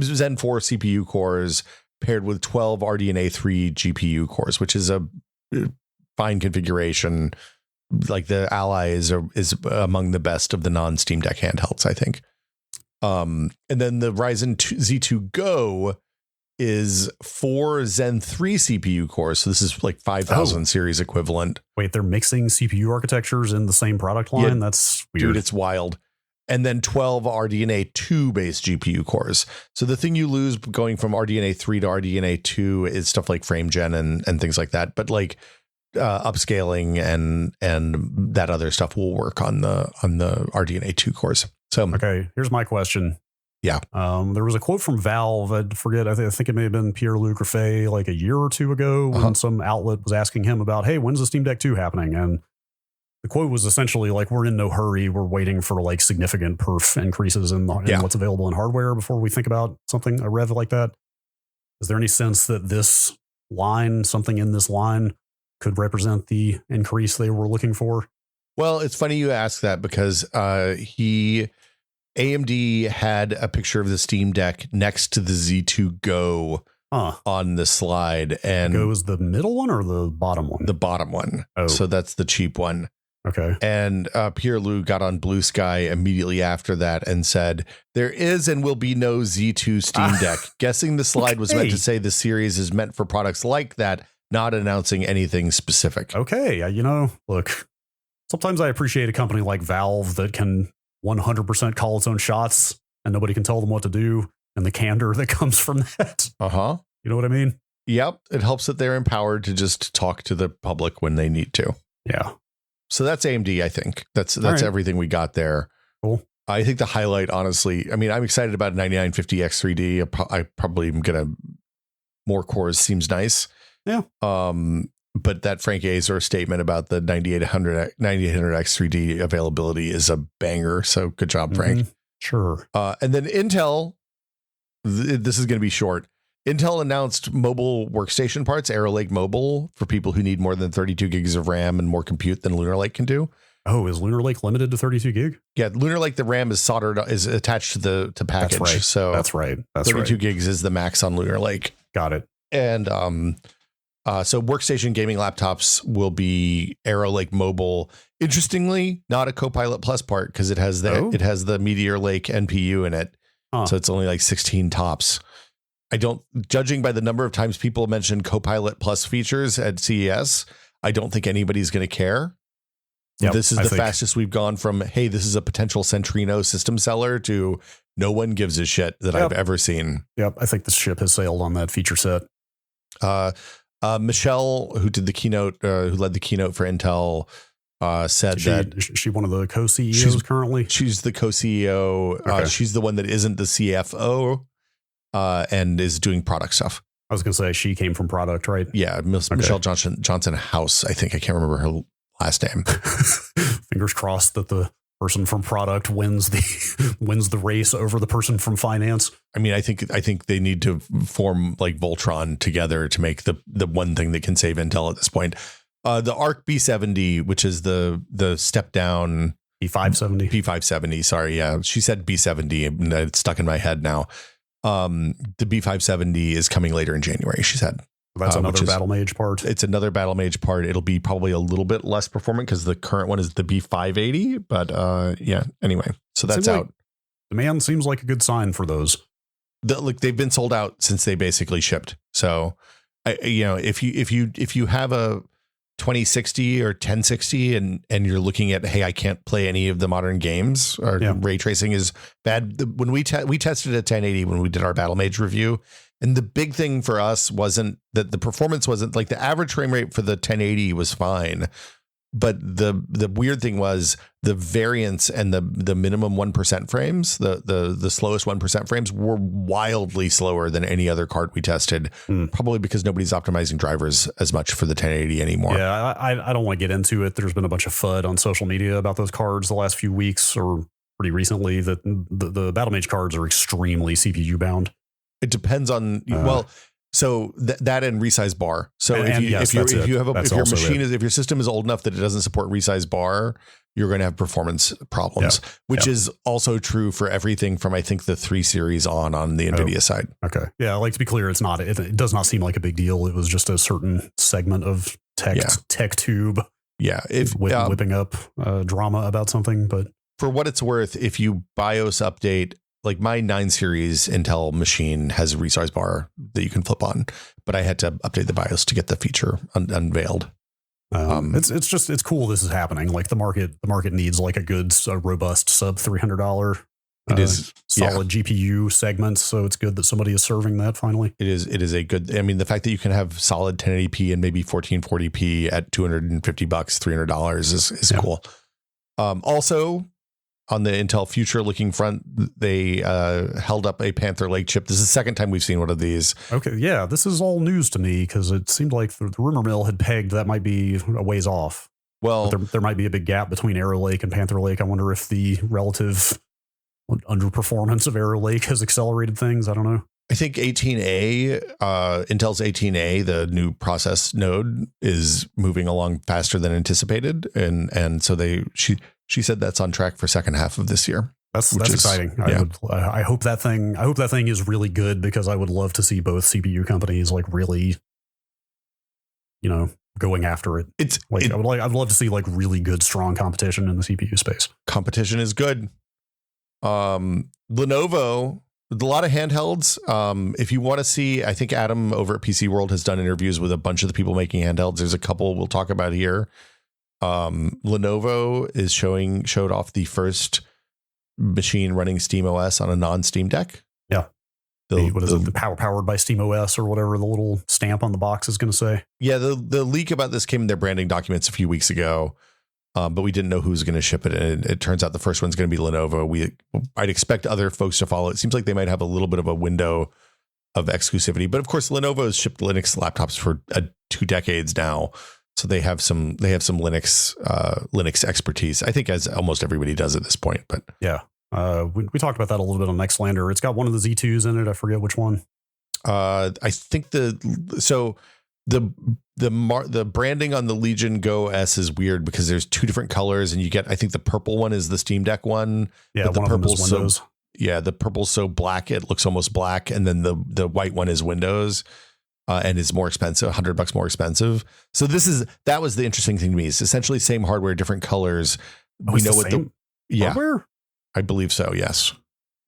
Zen 4 CPU cores paired with 12 RDNA 3 GPU cores, which is a fine configuration. Like the Ally is among the best of the non-Steam Deck handhelds, I think. And then the Ryzen Z2 Go is 4 Zen 3 CPU cores. So this is like 5,000 series equivalent. Wait, they're mixing CPU architectures in the same product line? Yeah, that's weird. Dude, it's wild. And then 12 RDNA 2 based GPU cores. So the thing you lose going from RDNA 3 to RDNA 2 is stuff like frame gen and things like that. But like upscaling and that other stuff will work on the RDNA 2 cores. So okay, here's my question. Yeah. There was a quote from Valve. I forget. I think it may have been Pierre-Luc Griffet like a year or two ago when some outlet was asking him about, hey, when's the Steam Deck 2 happening? And the quote was essentially like, we're in no hurry. We're waiting for like significant perf increases in what's available in hardware before we think about a rev like that. Is there any sense that something in this line could represent the increase they were looking for? Well, it's funny you ask that because AMD had a picture of the Steam Deck next to the Z2 Go on the slide. And Go is the middle one or the bottom one? The bottom one. Oh. So that's the cheap one. Okay. And Pierre-Luc got on Blue Sky immediately after that and said, there is and will be no Z2 Steam Deck. Guessing the slide was meant to say the series is meant for products like that, not announcing anything specific. Okay. Look, sometimes I appreciate a company like Valve that can 100% call its own shots and nobody can tell them what to do, and the candor that comes from that. Uh-huh. You know what I mean? Yep. It helps that they're empowered to just talk to the public when they need to. Yeah. So that's AMD, I think. That's right. Everything we got there. Cool. I think the highlight, honestly, I mean, I'm excited about 9950X3D. I probably am going to more cores seems nice. Yeah. But that Frank Azor statement about the 9800X3D availability is a banger. So good job, Frank. Mm-hmm. Sure. And then Intel, this is going to be short. Intel announced mobile workstation parts, Arrow Lake Mobile, for people who need more than 32 gigs of RAM and more compute than Lunar Lake can do. Oh, is Lunar Lake limited to 32 gig? Yeah, Lunar Lake, the RAM is attached to the package. That's right. So that's right. 32 gigs is the max on Lunar Lake. Got it. And so workstation gaming laptops will be Arrow Lake Mobile. Interestingly, not a Copilot Plus part because it has the Meteor Lake NPU in it. So it's only like 16 tops. Judging by the number of times people mentioned Copilot Plus features at CES, I don't think anybody's going to care. Yep, this is the fastest we've gone from, hey, this is a potential Centrino system seller to no one gives a shit that I've ever seen. Yep. I think the ship has sailed on that feature set. Michelle, who did the keynote, who led the keynote for Intel, said is she one of the co-CEOs currently? She's the co-CEO. Okay. She's the one that isn't the CFO and is doing product stuff. I was going to say she came from product, right? Yeah. Michelle Johnson House. I think I can't remember her last name. Fingers crossed that the person from product wins the race over the person from finance. I mean, I think they need to form like Voltron together to make the one thing that can save Intel at this point. The Arc B70, which is the step down P570. Sorry, yeah, she said B70, and it's stuck in my head now. The B570 is coming later in January. She said. That's another Battle Mage part. It's another Battle Mage part. It'll be probably a little bit less performant because the current one is the B580. But yeah, anyway, so that's out. Demand seems like a good sign for those. They've been sold out since they basically shipped. So, if you have a 2060 or 1060 and you're looking at, hey, I can't play any of the modern games or ray tracing is bad. When we tested at 1080 when we did our Battle Mage review. And the big thing for us wasn't that the performance wasn't like the average frame rate for the 1080 was fine. But the weird thing was the variance and the minimum 1% frames, the slowest 1% frames were wildly slower than any other card we tested, probably because nobody's optimizing drivers as much for the 1080 anymore. Yeah, I don't want to get into it. There's been a bunch of FUD on social media about those cards the last few weeks or pretty recently that the Battle Mage cards are extremely CPU bound. It depends on, so that and resize bar. So if your system is old enough that it doesn't support resize bar, you're going to have performance problems, which is also true for everything from, I think, the 3 series on the Nvidia side. Okay. Yeah. Like, to be clear, it does not seem like a big deal. It was just a certain segment of tech tube. Yeah. Whipping up drama about something. But for what it's worth, if you BIOS update, like my 9 series Intel machine has a resize bar that you can flip on, but I had to update the BIOS to get the feature unveiled. It's cool this is happening. Like the market needs like a robust sub $300 solid GPU segments. So it's good that somebody is serving that finally. It is a good, I mean, the fact that you can have solid 1080p and maybe 1440p at $250, $300 is cool. Also, on the Intel future looking front, they held up a Panther Lake chip. This is the second time we've seen one of these. Okay, yeah, this is all news to me because it seemed like the rumor mill had pegged that might be a ways off. Well, there might be a big gap between Arrow Lake and Panther Lake. I wonder if the relative underperformance of Arrow Lake has accelerated things. I don't know. I think 18A, Intel's 18A, the new process node, is moving along faster than anticipated, and so she said that's on track for second half of this year. That's exciting. Yeah. I hope that thing is really good because I would love to see both CPU companies like really, going after it. I'd love to see like really good, strong competition in the CPU space. Competition is good. Lenovo. A lot of handhelds. If you want to see, I think Adam over at PC World has done interviews with a bunch of the people making handhelds. There's a couple we'll talk about here. Lenovo is showed off the first machine running SteamOS on a non-Steam Deck. Yeah. The powered by SteamOS or whatever the little stamp on the box is going to say. Yeah. The leak about this came in their branding documents a few weeks ago. But we didn't know who was going to ship it. And it turns out the first one's going to be Lenovo. I'd expect other folks to follow. It seems like they might have a little bit of a window of exclusivity. But of course, Lenovo has shipped Linux laptops for 2 decades now. So they have some Linux expertise, I think, as almost everybody does at this point. But yeah, we talked about that a little bit on Nextlander. It's got one of the Z2s in it. I forget which one. I think the branding on the Legion Go S is weird because there's 2 different colors, and I think the purple one is the Steam Deck one. Yeah, but the purple's Windows. The purple's so black it looks almost black, and then the white one is Windows, and is more expensive, $100 more expensive. So that was the interesting thing to me. It's essentially same hardware, different colors. We know what the hardware? I believe so. Yes.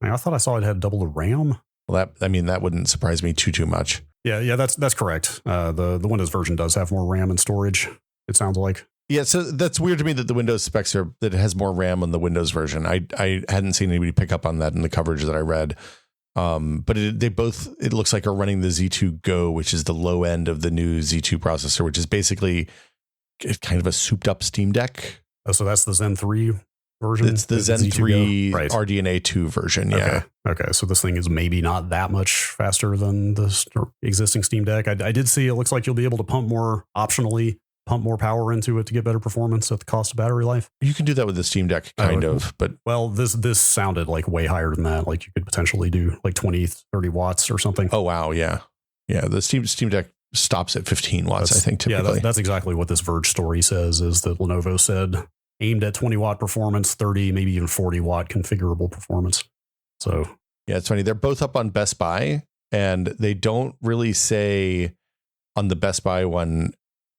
I thought I saw it had double the RAM. Well, that wouldn't surprise me too much. Yeah, that's correct. The Windows version does have more RAM and storage, it sounds like. Yeah, so that's weird to me that the Windows specs that it has more RAM on the Windows version. I hadn't seen anybody pick up on that in the coverage that I read. But it looks like are running the Z2 Go, which is the low end of the new Z2 processor, which is basically kind of a souped up Steam Deck. Oh, so that's the Zen 3 version? It's the Zen 3 RDNA 2 version. Yeah. Okay. So this thing is maybe not that much faster than the existing Steam Deck. I did see it looks like you'll be able to pump more power into it to get better performance at the cost of battery life. You can do that with the Steam Deck kind of, but this sounded like way higher than that. Like you could potentially do like 20, 30 watts or something. Oh, wow. Yeah. Yeah. The Steam Deck stops at 15 watts, I think, typically. Yeah, that's exactly what this Verge story says, is that Lenovo said aimed at 20 watt performance, 30, maybe even 40 watt configurable performance. So yeah, it's funny. They're both up on Best Buy, and they don't really say on the Best Buy one,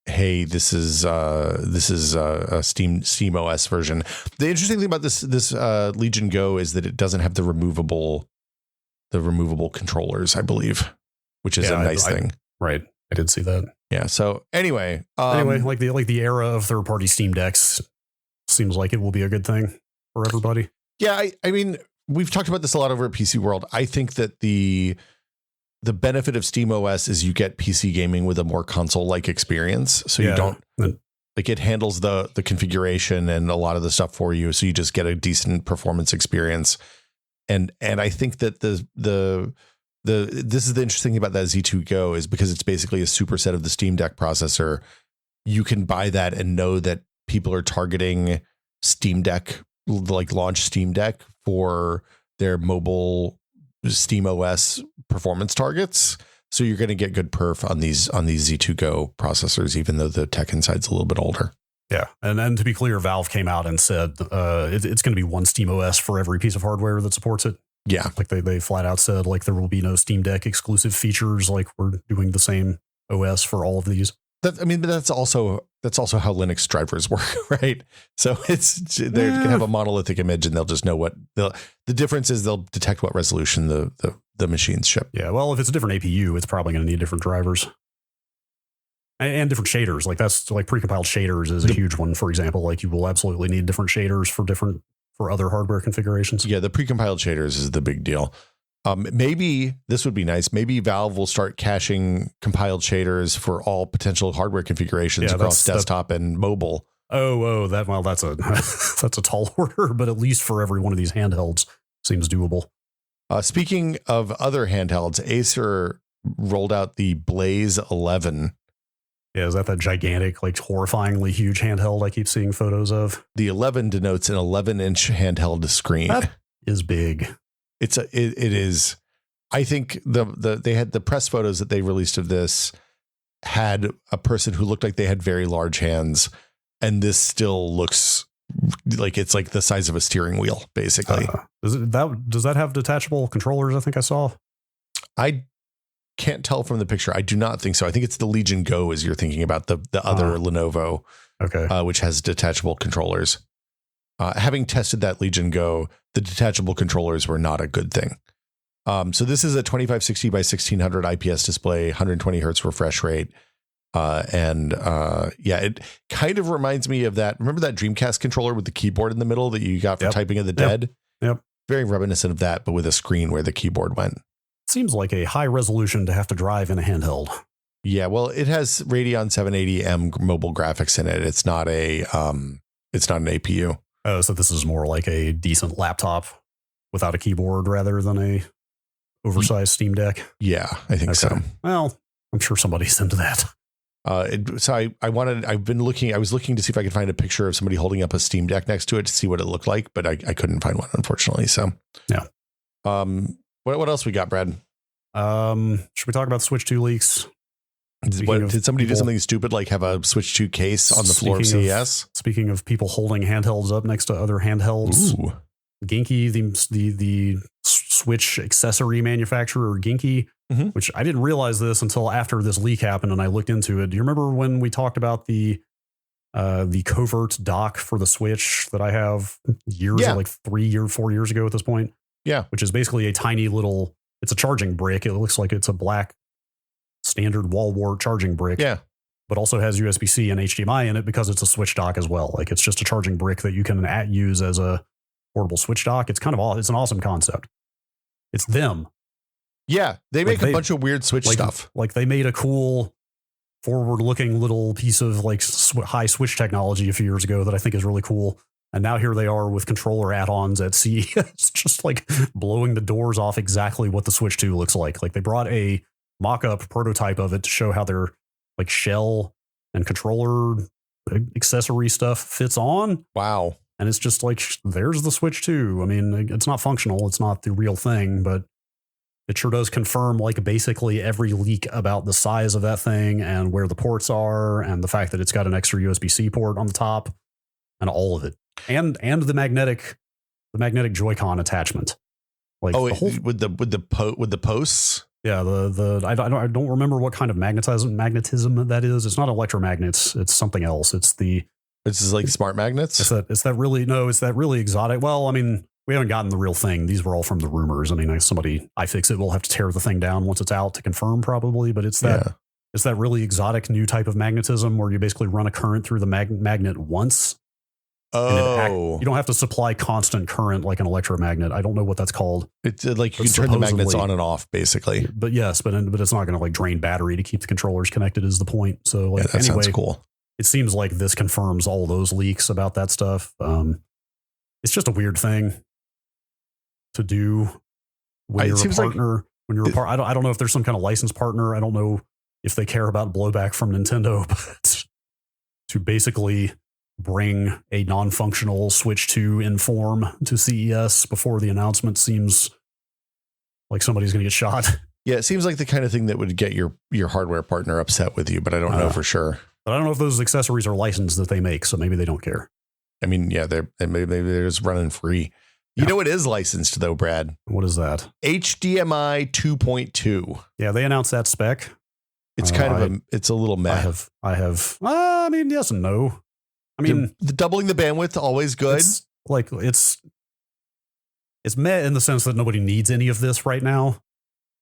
hey, this is a SteamOS version. The interesting thing about this Legion Go is that it doesn't have the removable controllers, I believe, which is a nice thing. Right. I did see that. Yeah. So anyway, like the era of third-party Steam Decks seems like it will be a good thing for everybody. Yeah. I mean, we've talked about this a lot over at PC World. I think that the benefit of SteamOS is you get PC gaming with a more console-like experience. So you don't. Like it handles the configuration and a lot of the stuff for you, so you just get a decent performance experience. And I think that this is the interesting thing about that Z2 Go is because it's basically a superset of the Steam Deck processor. You can buy that and know that people are targeting Steam Deck, like launch Steam Deck for their mobile SteamOS performance targets. So you're going to get good perf on these Z2 Go processors, even though the tech inside's a little bit older. Yeah. And to be clear, Valve came out and said it's going to be one SteamOS for every piece of hardware that supports it. Yeah. Like they flat out said, like there will be no Steam Deck exclusive features. Like we're doing the same OS for all of these. But that's also how Linux drivers work, right? So they can have a monolithic image and they'll just know what the difference is. They'll detect what resolution the machines ship. Yeah. Well, if it's a different APU, it's probably going to need different drivers and different shaders. Like that's like precompiled shaders is a huge one. For example, like you will absolutely need different shaders for other hardware configurations. Yeah. The precompiled shaders is the big deal. Maybe this would be nice. Maybe Valve will start caching compiled shaders for all potential hardware configurations across desktop and mobile. That's a that's a tall order, but at least for every one of these handhelds seems doable. Speaking of other handhelds, Acer rolled out the Blaze 11. Yeah, is that gigantic, like horrifyingly huge handheld I keep seeing photos of? The 11 denotes an 11-inch handheld screen. That is big. It is. I think they had the press photos that they released of this had a person who looked like they had very large hands, and this still looks like it's like the size of a steering wheel, basically. Does that have detachable controllers? I think I saw. I can't tell from the picture. I do not think so. I think it's the Legion Go as you're thinking about the other Lenovo, which has detachable controllers. Having tested that Legion Go, the detachable controllers were not a good thing. So this is a 2560 by 1600 IPS display, 120 hertz refresh rate. It kind of reminds me of that. Remember that Dreamcast controller with the keyboard in the middle that you got for typing of the dead? Yep. Very reminiscent of that, but with a screen where the keyboard went. Seems like a high resolution to have to drive in a handheld. Yeah, well, it has Radeon 780M mobile graphics in it. It's not an APU. Oh, so this is more like a decent laptop without a keyboard rather than a oversized Steam Deck. Yeah, I think so. Well, I'm sure somebody's into that. I was looking to see if I could find a picture of somebody holding up a Steam Deck next to it to see what it looked like, but I couldn't find one, unfortunately. So yeah. What else we got, Brad? Should we talk about the Switch 2 leaks? Did somebody do something stupid like have a Switch 2 case on the floor of CES? Speaking of people holding handhelds up next to other handhelds, ooh. Genki, the Switch accessory manufacturer, Genki, which I didn't realize this until after this leak happened and I looked into it. Do you remember when we talked about the covert dock for the Switch that I have like 4 years ago at this point? Yeah. Which is basically a tiny little, it's a charging brick. It looks like it's a black standard wall wart charging brick. Yeah. But also has USB-C and HDMI in it because it's a Switch dock as well. Like it's just a charging brick that you can use as a portable Switch dock. It's an awesome concept. It's them. Yeah. They make a bunch of weird Switch stuff. Like they made a cool forward looking little piece of like high Switch technology a few years ago that I think is really cool. And now here they are with controller add-ons at CES, just like blowing the doors off exactly what the Switch 2 looks like. Like they brought a mock-up prototype of it to show how their like shell and controller accessory stuff fits on. Wow. And it's just like, there's the Switch 2. I mean, it's not functional. It's not the real thing, but it sure does confirm like basically every leak about the size of that thing and where the ports are and the fact that it's got an extra USB-C port on the top and all of it. And the magnetic Joy-Con attachment. Like with the posts. Yeah, I don't remember what kind of magnetism that is. It's not electromagnets. It's something else. It's like smart magnets. It's that really exotic. Well, I mean, we haven't gotten the real thing. These were all from the rumors. I mean, iFixit will have to tear the thing down once it's out to confirm probably, but it's that really exotic new type of magnetism where you basically run a current through the magnet once. Oh, you don't have to supply constant current like an electromagnet. I don't know what that's called. It's like you can turn the magnets on and off, basically. But yes, but it's not going to like drain battery to keep the controllers connected is the point. So like, that sounds cool. it seems like this confirms all those leaks about that stuff. It's just a weird thing to do when you're a partner. When you're a part, I don't know if there's some kind of licensed partner. I don't know if they care about blowback from Nintendo, but to basically bring a non-functional Switch 2 Inform to CES before the announcement seems like somebody's going to get shot. Yeah, it seems like the kind of thing that would get your hardware partner upset with you, but I don't know for sure. But I don't know if those accessories are licensed that they make, so maybe they don't care. I mean, yeah, maybe they're just running free. You know what is licensed though, Brad? What is that? HDMI 2.2. Yeah, they announced that spec. It's it's a little meh. I mean, yes and no. I mean, the doubling the bandwidth, always good. It's meh in the sense that nobody needs any of this right now,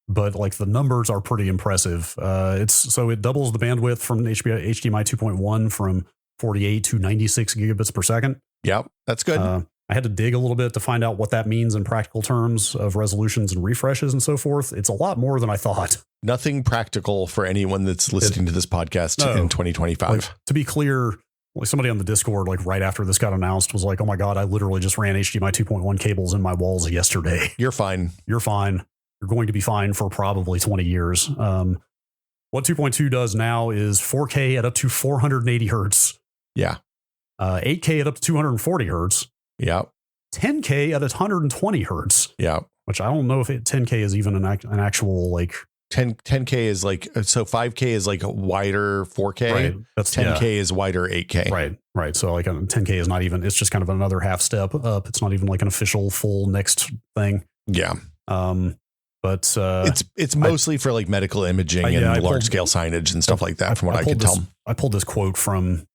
but like the numbers are pretty impressive. It doubles the bandwidth from HDMI 2.1 from 48 to 96 gigabits per second. Yep, that's good. I had to dig a little bit to find out what that means in practical terms of resolutions and refreshes and so forth. It's a lot more than I thought. Nothing practical for anyone that's listening to this podcast in 2025. Like, to be clear, like somebody on the Discord, like right after this got announced, was like, "Oh my god, I literally just ran HDMI 2.1 cables in my walls yesterday." You're fine. You're fine. You're going to be fine for probably 20 years. What 2.2 does now is 4K at up to 480 hertz. Yeah. 8K at up to 240 hertz. Yeah. 10K at 120 hertz. Yeah. Which I don't know if 10K is even an actual like 10K is like, so 5K is like a wider 4K. Right. That's 10K is wider 8K. Right. So like 10K is not even, it's just kind of another half step up. It's not even like an official full next thing. Yeah. But it's mostly for like medical imaging and large scale signage and stuff like that, from what I could tell. I pulled this quote from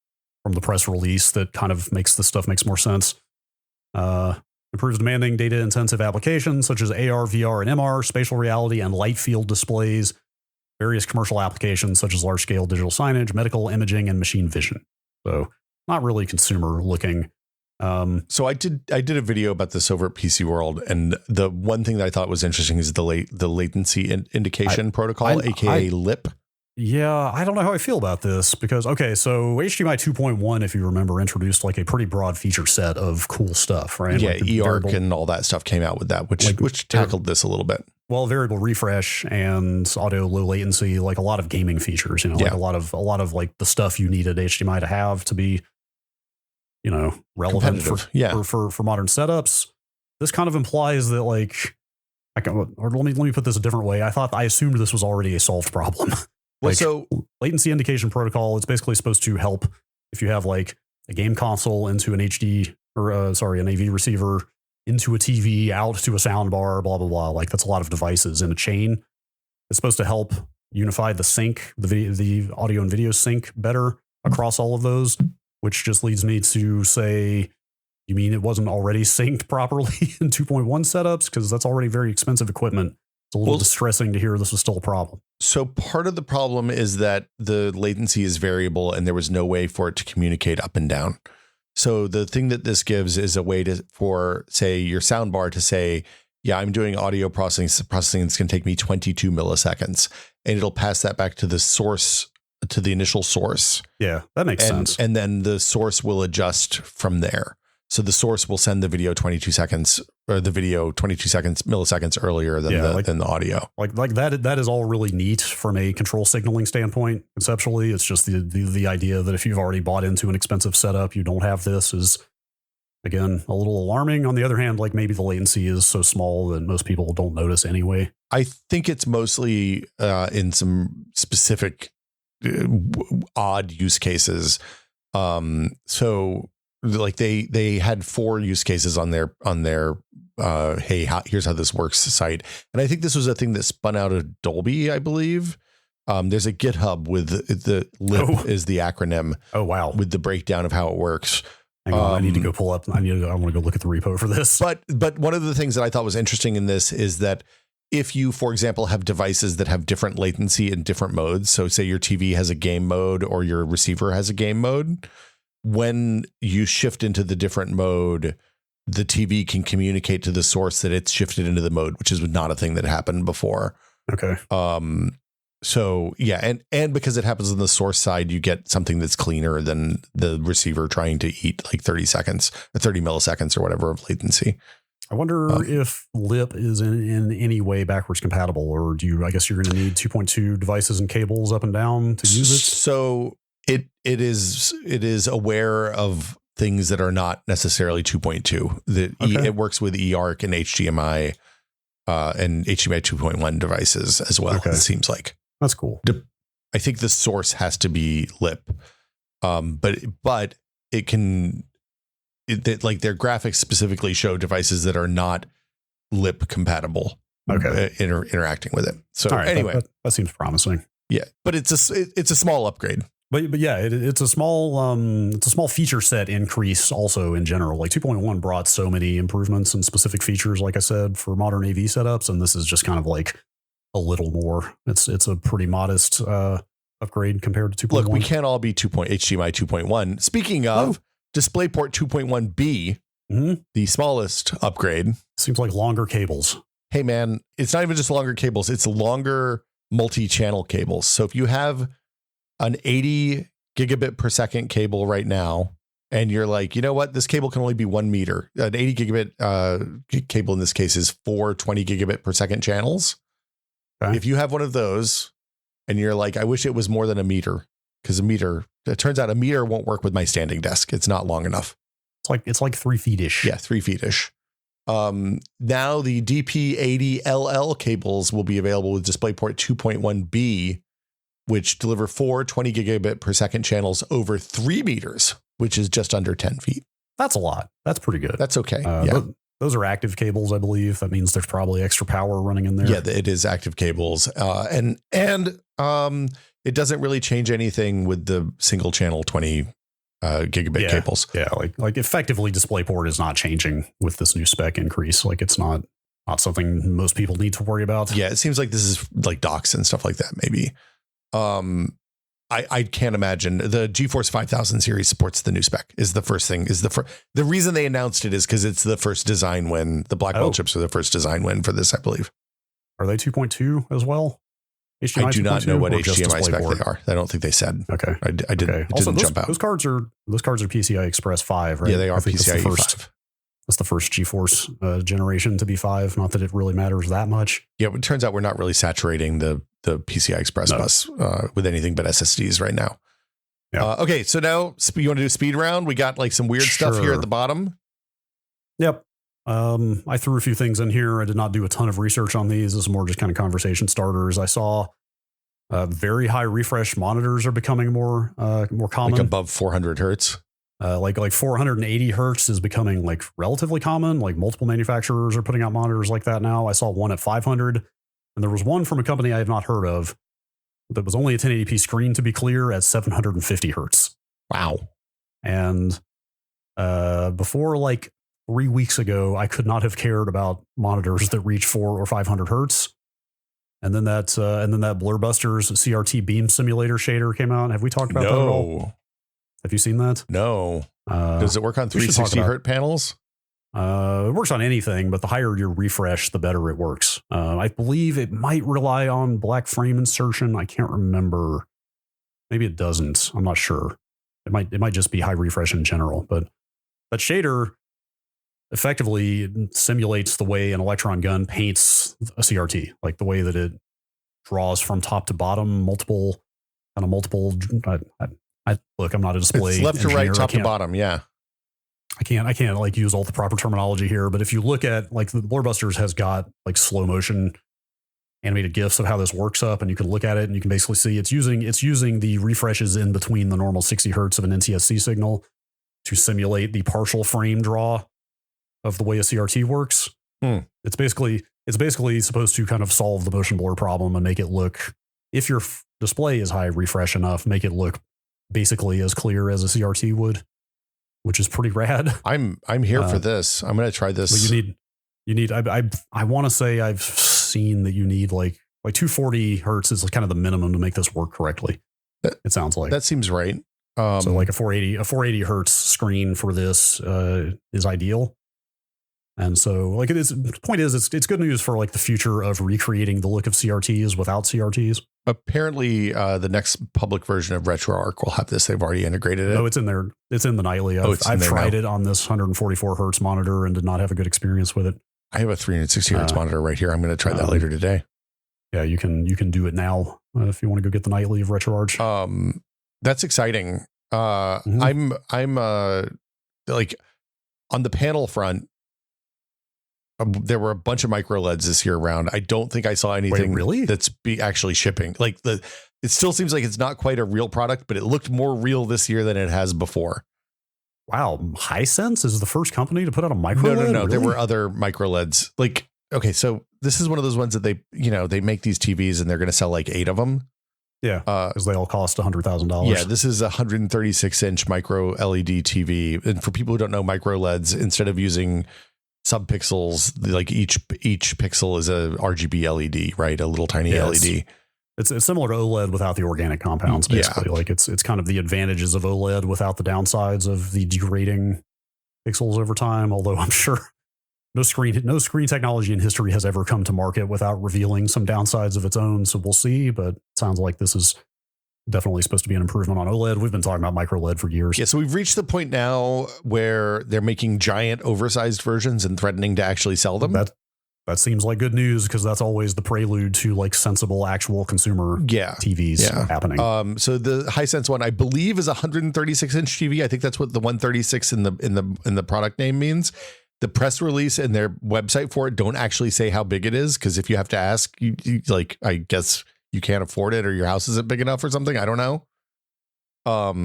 the press release that kind of makes more sense. Improves demanding data intensive applications such as AR, VR, and MR, spatial reality, and light field displays, various commercial applications such as large scale digital signage, medical imaging, and machine vision. So not really consumer looking. So I did a video about this over at PC World, and the one thing that I thought was interesting is the latency indication protocol, aka LIP. Yeah, I don't know how I feel about this because, okay, so HDMI 2.1, if you remember, introduced like a pretty broad feature set of cool stuff, right? Yeah, like eARC and all that stuff came out with that, which tackled this a little bit. Well, variable refresh and audio low latency, like a lot of gaming features, like a lot of like the stuff you needed HDMI to have to be, relevant for modern setups. This kind of implies that like, let me put this a different way. I assumed this was already a solved problem. Like, so latency indication protocol, it's basically supposed to help if you have like a game console into an HD an AV receiver into a TV out to a sound bar, blah, blah, blah. Like that's a lot of devices in a chain. It's supposed to help unify the sync, the audio and video sync better across all of those, which just leads me to say, you mean it wasn't already synced properly in 2.1 setups? Because that's already very expensive equipment. It's a little distressing to hear this was still a problem. So part of the problem is that the latency is variable and there was no way for it to communicate up and down. So the thing that this gives is a way for, say, your soundbar to say, yeah, I'm doing audio processing. It's going to take me 22 milliseconds, and it'll pass that back to the source, to the initial source. Yeah, that makes sense. And then the source will adjust from there. So the source will send the video 22 seconds or the video 22 milliseconds earlier than the audio. Like that is all really neat from a control signaling standpoint. Conceptually, it's just the idea that if you've already bought into an expensive setup, you don't have this is, again, a little alarming. On the other hand, like maybe the latency is so small that most people don't notice anyway. I think it's mostly in some specific odd use cases. So like they had 4 use cases on their here's how this works site. And I think this was a thing that spun out of Dolby, I believe. There's a GitHub with the LIP is the acronym. Oh, wow. With the breakdown of how it works. Hang on, I need to go pull up. I want to go look at the repo for this. But one of the things that I thought was interesting in this is that if you, for example, have devices that have different latency in different modes, so say your TV has a game mode or your receiver has a game mode, when you shift into the different mode, the TV can communicate to the source that it's shifted into the mode, which is not a thing that happened before. Okay. So yeah, and because it happens on the source side, you get something that's cleaner than the receiver trying to eat like 30 seconds, or 30 milliseconds or whatever of latency. I wonder if LIP is in any way backwards compatible, or I guess you're going to need 2.2 devices and cables up and down to use it. So it is aware of things that are not necessarily 2.2. It works with eARC and HDMI and HDMI 2.1 devices as well. Okay. It seems like that's cool. I think the source has to be LIP, but it can. Like their graphics specifically show devices that are not LIP compatible. Okay, interacting with it. So right, anyway, that seems promising. Yeah, but it's a small upgrade. But yeah, it's a small feature set increase also in general. Like 2.1 brought so many improvements and specific features, like I said, for modern AV setups, and this is just kind of like a little more. It's a pretty modest upgrade compared to 2.1. Look, we can't all be HDMI 2.1. Speaking of DisplayPort 2.1B, the smallest upgrade. Seems like longer cables. Hey man, it's not even just longer cables, it's longer multi-channel cables. So if you have an 80 gigabit per second cable right now, and you're like, you know what, this cable can only be 1 meter. An 80 gigabit cable in this case is 4 20 gigabit per second channels. Okay. If you have one of those and you're like, I wish it was more than a meter, because it turns out a meter won't work with my standing desk. It's not long enough. It's like 3 feet-ish. Yeah, 3 feet-ish. Now the DP80LL cables will be available with DisplayPort 2.1B, which deliver 4 20 gigabit per second channels over 3 meters, which is just under 10 feet. That's a lot. That's pretty good. That's okay. Yeah. Those are active cables, I believe. That means there's probably extra power running in there. Yeah, it is active cables. And it doesn't really change anything with the single channel 20 gigabit cables. Yeah, like effectively DisplayPort is not changing with this new spec increase. Like it's not something most people need to worry about. Yeah, it seems like this is like docks and stuff like that, maybe. I can't imagine. The GeForce 5000 series supports the new spec is the first thing. The reason they announced it is because it's the first design win. The Blackwell chips are the first design win for this, I believe. Are they 2.2 as well? HDMI I do not know what HDMI spec they are. I don't think they said. Okay. I didn't. Okay. Also, didn't jump out. Those cards are PCI Express 5, right? Yeah, they are PCIe 5. That's the first GeForce generation to be 5. Not that it really matters that much. Yeah, it turns out we're not really saturating the PCI Express bus with anything but SSDs right now. Yeah. Okay, so now you want to do speed round? We got like some weird stuff here at the bottom. Yep. I threw a few things in here. I did not do a ton of research on these. This is more just kind of conversation starters. I saw very high refresh monitors are becoming more common. Like above 400 hertz. Like 480 hertz is becoming like relatively common. Like multiple manufacturers are putting out monitors like that now. I saw one at 500, and there was one from a company I have not heard of that was only a 1080p screen, to be clear, at 750 hertz. Wow. And before like 3 weeks ago, I could not have cared about monitors that reach 400 or 500 hertz. And then that Blurbusters CRT beam simulator shader came out. Have we talked about that at all? Have you seen that? No. Does it work on 360 hertz panels? It works on anything, but the higher your refresh, the better it works. I believe it might rely on black frame insertion. I can't remember. Maybe it doesn't. I'm not sure. It might just be high refresh in general. But that shader effectively simulates the way an electron gun paints a CRT, like the way that it draws from top to bottom, multiple. Look, I'm not a display. It's left to engineer. right, top to bottom. Yeah. I can't like use all the proper terminology here, but if you look at like the Blurbusters has got like slow motion animated GIFs of how this works up, and you can look at it and you can basically see it's using the refreshes in between the normal 60 hertz of an NTSC signal to simulate the partial frame draw of the way a CRT works. It's basically supposed to kind of solve the motion blur problem and make it look, if your display is high refresh enough, make it look basically as clear as a CRT would, which is pretty rad. I'm here for this. I'm going to try this. But you need. I want to say I've seen that you need like 240 hertz is kind of the minimum to make this work correctly. It sounds like that seems right. So like a 480 hertz screen for this is ideal. And so like the point is it's good news for like the future of recreating the look of CRTs without CRTs. Apparently, the next public version of RetroArch will have this. They've already integrated it. Oh, it's in there. It's in the nightly. I've tried it on this 144 hertz monitor and did not have a good experience with it. I have a 360 hertz monitor right here. I'm going to try that later today. Yeah, you can do it now if you want to go get the nightly of RetroArch. That's exciting. I'm like on the panel front. There were a bunch of micro LEDs this year around. I don't think I saw anything really that's actually shipping. Like it still seems like it's not quite a real product, but it looked more real this year than it has before. Wow, Hisense is the first company to put out a micro LED? No. Really? There were other micro LEDs. Like, okay, so this is one of those ones that they make these TVs and they're going to sell like 8 of them. Yeah, because they all cost $100,000. Yeah, this is a 136-inch micro LED TV. And for people who don't know micro LEDs, instead of using subpixels, like each pixel is a RGB LED, right? A little tiny LED. It's similar to OLED without the organic compounds, basically. Like it's kind of the advantages of OLED without the downsides of the degrading pixels over time. Although I'm sure no screen technology in history has ever come to market without revealing some downsides of its own. So we'll see. But it sounds like this is definitely supposed to be an improvement on OLED. We've been talking about micro LED for years. Yeah, so we've reached the point now where they're making giant, oversized versions and threatening to actually sell them. That seems like good news because that's always the prelude to like sensible actual consumer TVs happening. So the Hisense one, I believe, is a 136-inch TV. I think that's what the 136 in the product name means. The press release and their website for it don't actually say how big it is, because if you have to ask, you like, I guess you can't afford it or your house isn't big enough or something. I don't know.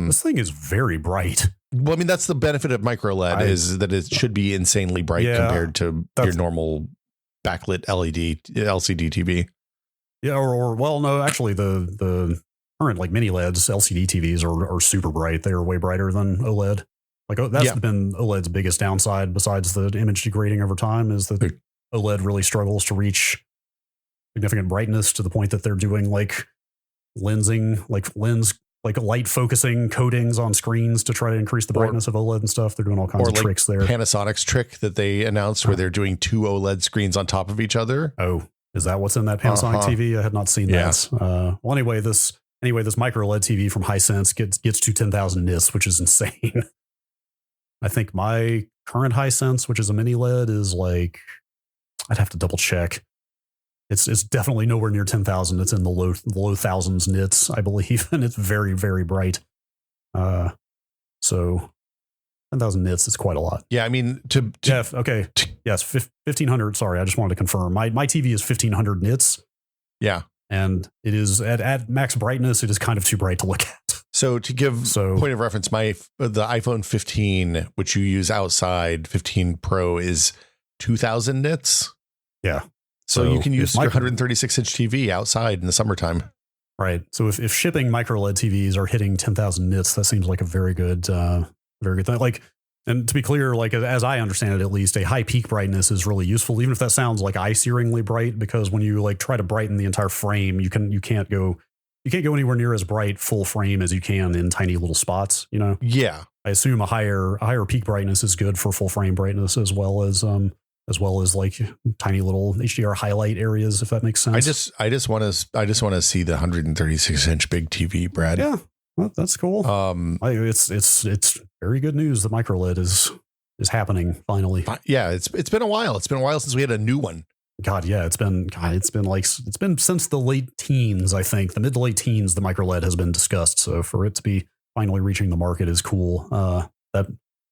This thing is very bright. Well, I mean, that's the benefit of micro LED is that it should be insanely bright compared to your normal backlit LCD TV. Yeah, or well, no, actually the current like mini LEDs, LCD TVs are super bright. They are way brighter than OLED. Like that's been OLED's biggest downside besides the image degrading over time is that OLED really struggles to reach significant brightness to the point that they're doing like lensing, like light focusing coatings on screens to try to increase the brightness of OLED and stuff. They're doing all kinds of tricks there. Panasonic's trick that they announced where they're doing 2 OLED screens on top of each other. Oh, is that what's in that Panasonic TV? I had not seen that. Well, anyway, this micro LED TV from Hisense gets to 10,000 nits, which is insane. I think my current Hisense, which is a mini LED, is like, I'd have to double check. It's definitely nowhere near 10,000. It's in the low thousands nits, I believe, and it's very, very bright. So 10,000 nits is quite a lot. Yeah, I mean, Jeff, okay, yes, 1,500. Sorry, I just wanted to confirm. My TV is 1,500 nits. Yeah, and it is at max brightness. It is kind of too bright to look at. So to give point of reference, the iPhone 15, which you use outside, 15 Pro is 2,000 nits. Yeah. So you can use your 136-inch TV outside in the summertime. Right. So if shipping micro LED TVs are hitting 10,000 nits, that seems like a very good thing. Like, and to be clear, like as I understand it, at least a high peak brightness is really useful, even if that sounds like eye-searingly bright, because when you like try to brighten the entire frame, you can't go anywhere near as bright full frame as you can in tiny little spots. You know. Yeah. I assume a higher peak brightness is good for full frame brightness as well as like tiny little HDR highlight areas, if that makes sense. I just want to see the 136-inch big TV, Brad. Yeah, well, that's cool. It's very good news that micro LED is happening finally. Yeah, it's been a while. It's been a while since we had a new one. God, yeah, it's been since the late teens, I think, the mid to late teens. The micro LED has been discussed. So for it to be finally reaching the market is cool. That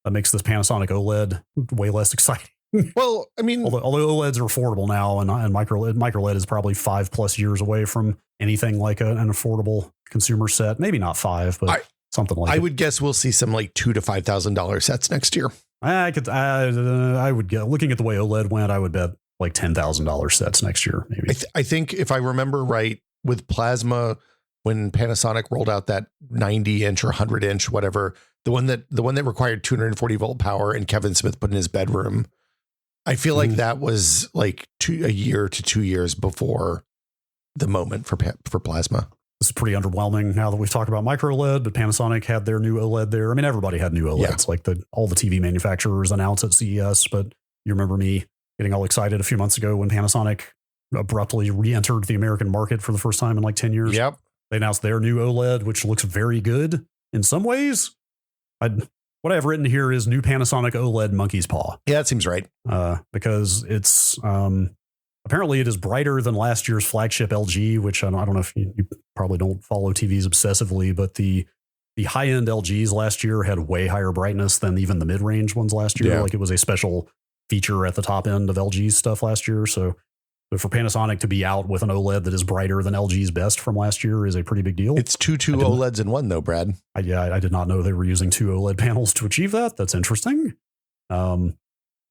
makes this Panasonic OLED way less exciting. Well, I mean, although OLEDs are affordable now, and micro LED is probably 5+ years away from anything like an affordable consumer set. Maybe not 5, but something like. I would guess we'll see some like $2,000 to $5,000 sets next year. I would get, looking at the way OLED went, I would bet like $10,000 sets next year. Maybe. I think if I remember right, with plasma, when Panasonic rolled out that 90-inch or 100-inch, whatever, the one that required 240 volt power, and Kevin Smith put in his bedroom. I feel like that was like a year to 2 years before the moment for plasma. This is pretty underwhelming now that we've talked about micro LED, but Panasonic had their new OLED there. I mean, everybody had new OLEDs, like all the TV manufacturers announced at CES, but you remember me getting all excited a few months ago when Panasonic abruptly re-entered the American market for the first time in like 10 years. Yep. They announced their new OLED, which looks very good in some ways. What I've written here is new Panasonic OLED monkey's paw. Yeah, that seems right. Because it's apparently it is brighter than last year's flagship LG, which I don't know if you probably don't follow TVs obsessively, but the high-end LGs last year had way higher brightness than even the mid-range ones last year. Yeah. Like it was a special feature at the top end of LG's stuff last year. So for Panasonic to be out with an OLED that is brighter than LG's best from last year is a pretty big deal. It's two OLEDs in one, though, Brad. I did not know they were using 2 OLED panels to achieve that. That's interesting. The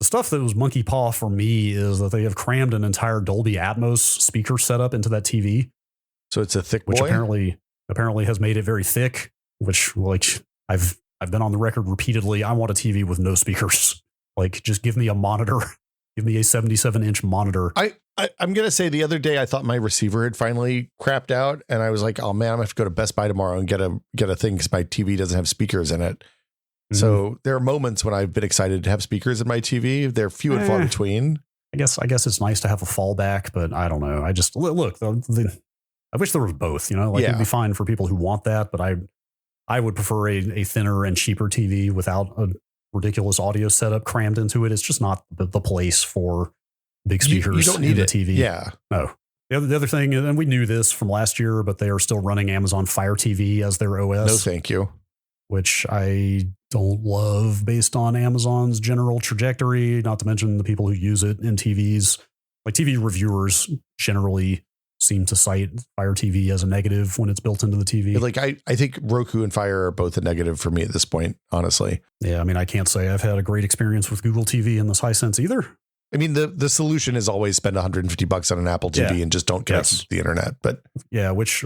stuff that was monkey paw for me is that they have crammed an entire Dolby Atmos speaker setup into that TV. So it's a thick which boy? apparently has made it very thick, which like I've been on the record repeatedly. I want a TV with no speakers. Like just give me a monitor. Give me a 77-inch monitor. I'm going to say the other day I thought my receiver had finally crapped out and I was like, oh man, I'm going to have to go to Best Buy tomorrow and get a thing because my TV doesn't have speakers in it. Mm-hmm. So there are moments when I've been excited to have speakers in my TV. They're few and far between. I guess it's nice to have a fallback, but I don't know. I just look, I wish there was both, like it'd be fine for people who want that, but I would prefer a thinner and cheaper TV without a ridiculous audio setup crammed into it. It's just not the place for big speakers you don't need in the it. TV. Yeah. No. The other thing, and we knew this from last year, but they are still running Amazon Fire TV as their OS. No, thank you. Which I don't love based on Amazon's general trajectory, not to mention the people who use it in TVs. Like TV reviewers generally seem to cite Fire TV as a negative when it's built into the TV. Like I think Roku and Fire are both a negative for me at this point, honestly. Yeah, I mean, I can't say I've had a great experience with Google TV in this Hisense either. I mean, the solution is always spend $150 on an Apple TV and just don't connect to the internet. But yeah, which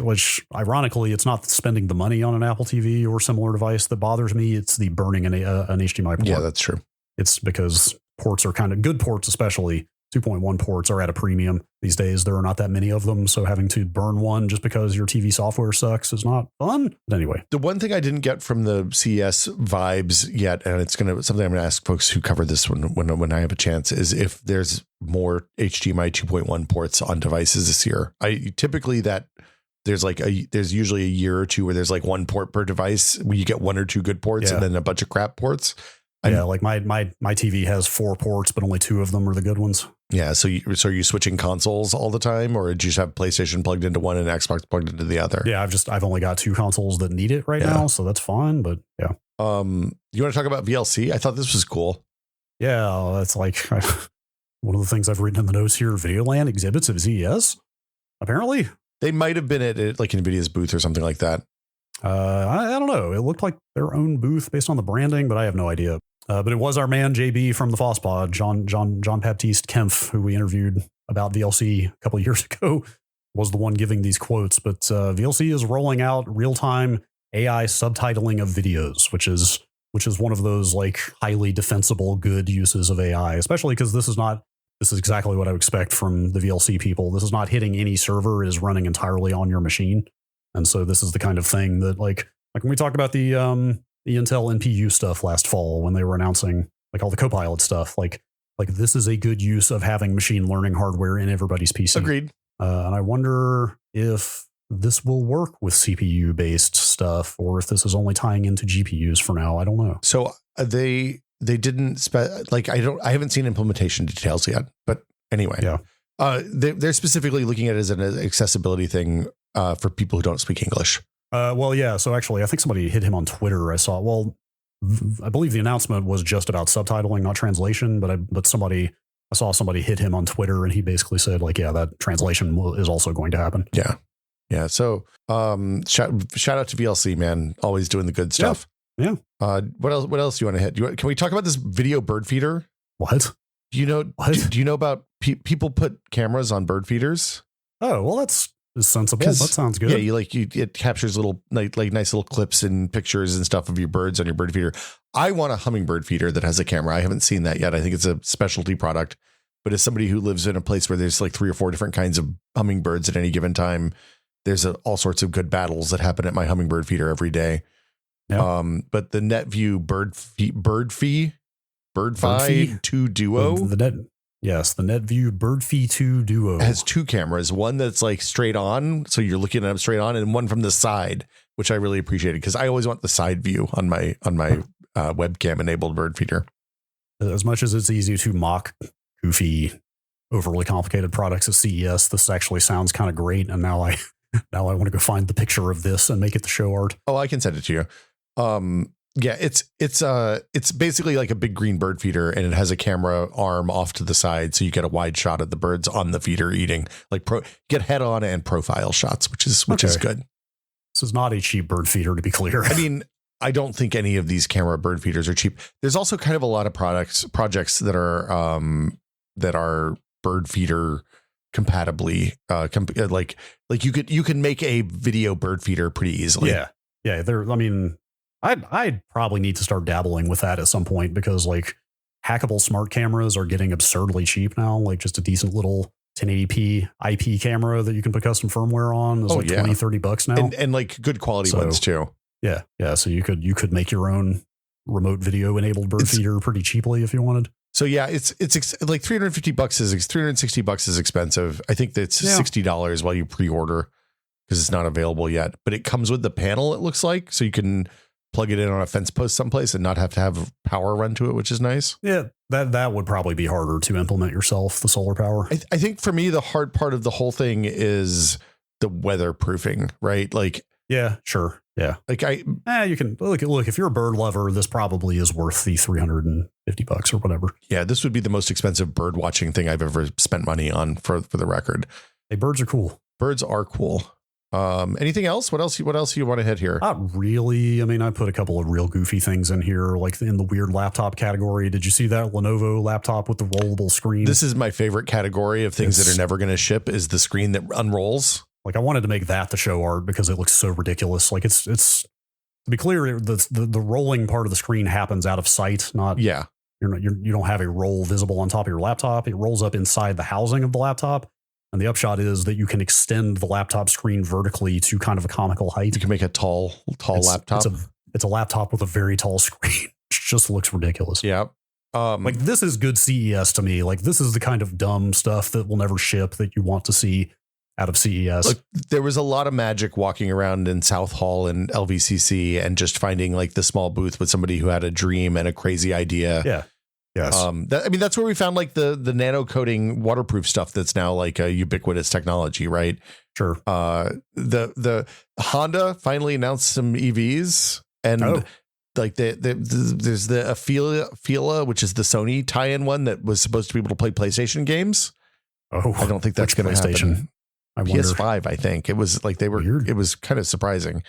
ironically, it's not spending the money on an Apple TV or similar device that bothers me. It's the burning an HDMI port. Yeah, that's true. It's because ports are kind of good ports, especially 2.1 ports are at a premium these days. There are not that many of them. So having to burn one just because your TV software sucks is not fun. But anyway, the one thing I didn't get from the CES vibes yet, and it's something I'm going to ask folks who cover this when I have a chance, is if there's more HDMI 2.1 ports on devices this year. Typically there's usually a year or two where there's like one port per device where you get one or two good ports and then a bunch of crap ports. Like my TV has 4 ports, but only 2 of them are the good ones. Yeah. So are you switching consoles all the time, or do you just have PlayStation plugged into one and Xbox plugged into the other? Yeah, I've only got 2 consoles that need it right now, so that's fine. But yeah. You want to talk about VLC? I thought this was cool. Yeah, that's like one of the things I've written in the notes here. Videoland exhibits at CES. Apparently, they might have been at like Nvidia's booth or something like that. I don't know. It looked like their own booth based on the branding, but I have no idea. But it was our man JB from the FOSSPod, John Baptiste Kempf, who we interviewed about VLC a couple of years ago, was the one giving these quotes. But VLC is rolling out real-time AI subtitling of videos, which is one of those like highly defensible good uses of AI, especially because this is exactly what I would expect from the VLC people. This is not hitting any server; it is running entirely on your machine, and so this is the kind of thing that like when we talked about the Intel NPU stuff last fall when they were announcing like all the Copilot stuff, like this is a good use of having machine learning hardware in everybody's PC. Agreed. And I wonder if this will work with CPU based stuff or if this is only tying into GPUs for now. I don't know. So they didn't I haven't seen implementation details yet, but anyway, they're specifically looking at it as an accessibility thing for people who don't speak English. So actually, I think somebody hit him on Twitter. I believe the announcement was just about subtitling, not translation, but I saw somebody hit him on Twitter and he basically said like, yeah, that translation is also going to happen. Yeah. Yeah. So, shout out to VLC, man. Always doing the good stuff. Yeah. What else do you want to hit? Can we talk about this video bird feeder? What? Do you know about people put cameras on bird feeders? Oh, well, that's sensible. That sounds good. Yeah, it captures little like nice little clips and pictures and stuff of your birds on your bird feeder. I want a hummingbird feeder that has a camera. I haven't seen that yet. I think it's a specialty product, but as somebody who lives in a place where there's like 3 or 4 different kinds of hummingbirds at any given time, there's all sorts of good battles that happen at my hummingbird feeder every day. Yeah. But the NetView Birdfi 2 Duo, Yes, the NetView BirdFeed 2 Duo. It has two cameras, one that's like straight on, so you're looking at it straight on, and one from the side, which I really appreciated because I always want the side view on my webcam enabled bird feeder. As much as it's easy to mock goofy, overly complicated products at CES, this actually sounds kind of great. And now I want to go find the picture of this and make it the show art. Oh, I can send it to you. Yeah, it's basically like a big green bird feeder, and it has a camera arm off to the side, so you get a wide shot of the birds on the feeder eating. Like get head on and profile shots, which is good. This is not a cheap bird feeder, to be clear. I mean, I don't think any of these camera bird feeders are cheap. There's also kind of a lot of projects that are bird feeder compatibly like you can make a video bird feeder pretty easily. Yeah. I mean, I'd probably need to start dabbling with that at some point, because like hackable smart cameras are getting absurdly cheap now. Like just a decent little 1080p IP camera that you can put custom firmware on is $20-$30 now. And like good quality ones too. Yeah. Yeah. So you could make your own remote video enabled bird feeder pretty cheaply if you wanted. So yeah, it's like $350 is $360 is expensive. I think that's $60 while you pre-order because it's not available yet, but it comes with the panel, it looks like, so you can plug it in on a fence post someplace and not have to have power run to it, which is nice. Yeah, that would probably be harder to implement yourself, the solar power. I think for me, the hard part of the whole thing is the weatherproofing, right? Like, yeah, sure. Yeah. Like you can look, if you're a bird lover, this probably is worth the $350 or whatever. Yeah. This would be the most expensive bird watching thing I've ever spent money on, for the record. Hey, birds are cool. Birds are cool. Anything else? What else you want to hit here? Not really. I mean, I put a couple of real goofy things in here, like in the weird laptop category. Did you see that Lenovo laptop with the rollable screen? This is my favorite category of things that are never going to ship, is the screen that unrolls. Like, I wanted to make that the show art because it looks so ridiculous. Like it's to be clear, the rolling part of the screen happens out of sight. Not you don't have a roll visible on top of your laptop. It rolls up inside the housing of the laptop. And the upshot is that you can extend the laptop screen vertically to kind of a comical height. You can make a tall laptop. It's a laptop with a very tall screen. It just looks ridiculous. Yeah. Like, this is good CES to me. Like, this is the kind of dumb stuff that will never ship that you want to see out of CES. Look, there was a lot of magic walking around in South Hall and LVCC and just finding like the small booth with somebody who had a dream and a crazy idea. Yeah. Yes. That's where we found like the nano coating waterproof stuff that's now like a ubiquitous technology, right? Sure. The Honda finally announced some EVs, and like there's the Afila, which is the Sony tie-in one that was supposed to be able to play PlayStation games. Oh, I don't think that's going to happen. PS5, I think it was like Weird. It was kind of surprising.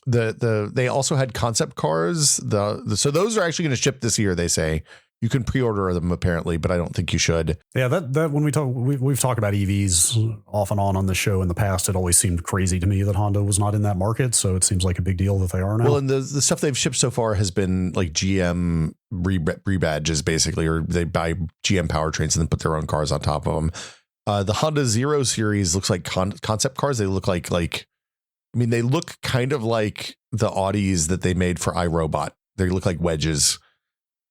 They also had concept cars. So those are actually going to ship this year. They say you can pre-order them apparently, but I don't think you should. Yeah, that when we've talked about EVs off and on the show in the past, it always seemed crazy to me that Honda was not in that market. So it seems like a big deal that they are now. Well, and the stuff they've shipped so far has been like GM rebadges basically, or they buy GM powertrains and then put their own cars on top of them. The Honda Zero series looks like concept cars. They look like they look kind of like the Audis that they made for iRobot. They look like wedges,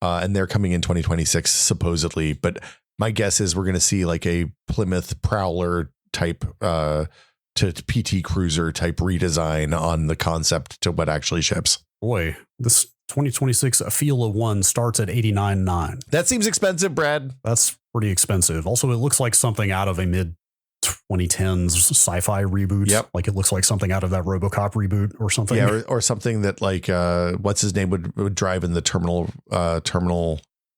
and they're coming in 2026 supposedly. But my guess is we're going to see like a Plymouth Prowler type to PT Cruiser type redesign on the concept to what actually ships. Boy, this 2026 Afila 1 starts at $89,900. That seems expensive, Brad. That's pretty expensive. Also, it looks like something out of a mid 2010s sci-fi reboot. Yep. Like it looks like something out of that RoboCop reboot or something. Yeah, or something that like what's his name would drive in the terminal.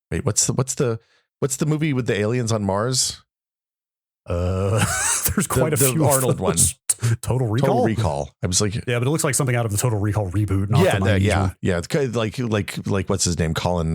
Wait, what's the movie with the aliens on Mars? There's quite a few Arnold ones. Total Recall. I was like, yeah, but it looks like something out of the Total Recall reboot. Not It's kind of like what's his name? Colin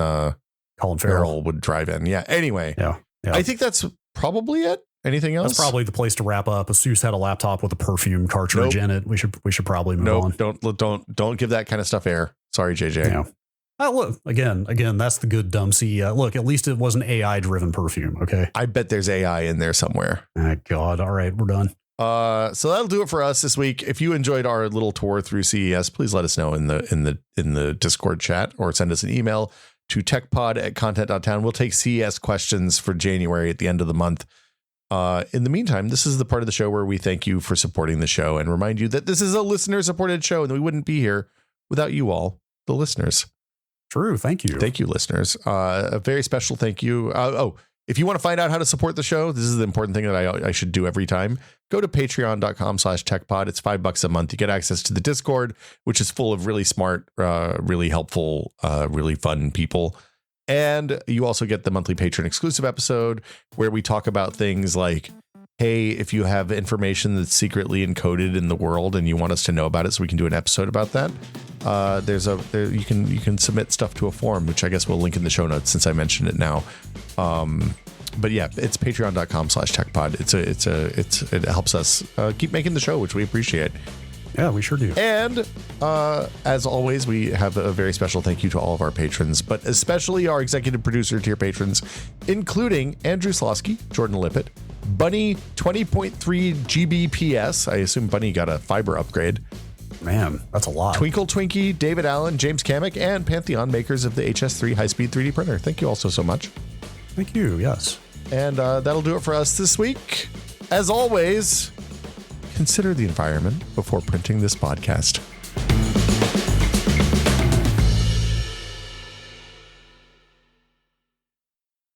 Farrell would drive in. Yeah. Anyway. Yeah. I think that's probably it. Anything else? That's probably the place to wrap up. Asus had a laptop with a perfume cartridge in it. We should probably move on. Don't give that kind of stuff air. Sorry, JJ. Yeah. Look, again, that's the good dumb CES. Look, at least it was an AI driven perfume. Okay. I bet there's AI in there somewhere. Oh, God. All right, we're done. So that'll do it for us this week. If you enjoyed our little tour through CES, please let us know in the Discord chat or send us an email to techpod@content.town. We'll take CES questions for January at the end of the month. In the meantime, this is the part of the show where we thank you for supporting the show and remind you that this is a listener-supported show and we wouldn't be here without you all, the listeners. True. Thank you. Thank you, listeners. A very special thank you. If you want to find out how to support the show, this is the important thing that I should do every time. Go to patreon.com/techpod. It's $5 a month. You get access to the Discord, which is full of really smart, really helpful, really fun people. And you also get the monthly patron exclusive episode where we talk about things like, hey, if you have information that's secretly encoded in the world and you want us to know about it so we can do an episode about that, you can submit stuff to a form, which I guess we'll link in the show notes since I mentioned it now. But yeah, it's patreon.com/techpod. It helps us keep making the show, which we appreciate. Yeah, we sure do. And as always, we have a very special thank you to all of our patrons, but especially our executive producer tier patrons, including Andrew Slosky, Jordan Lippett, Bunny 20.3 Gbps. I assume Bunny got a fiber upgrade. Man, that's a lot. Twinkle Twinkie, David Allen, James Kamek, and Pantheon, makers of the HS3 high-speed 3D printer. Thank you all so much. Thank you. Yes. And that'll do it for us this week. As always, consider the environment before printing this podcast.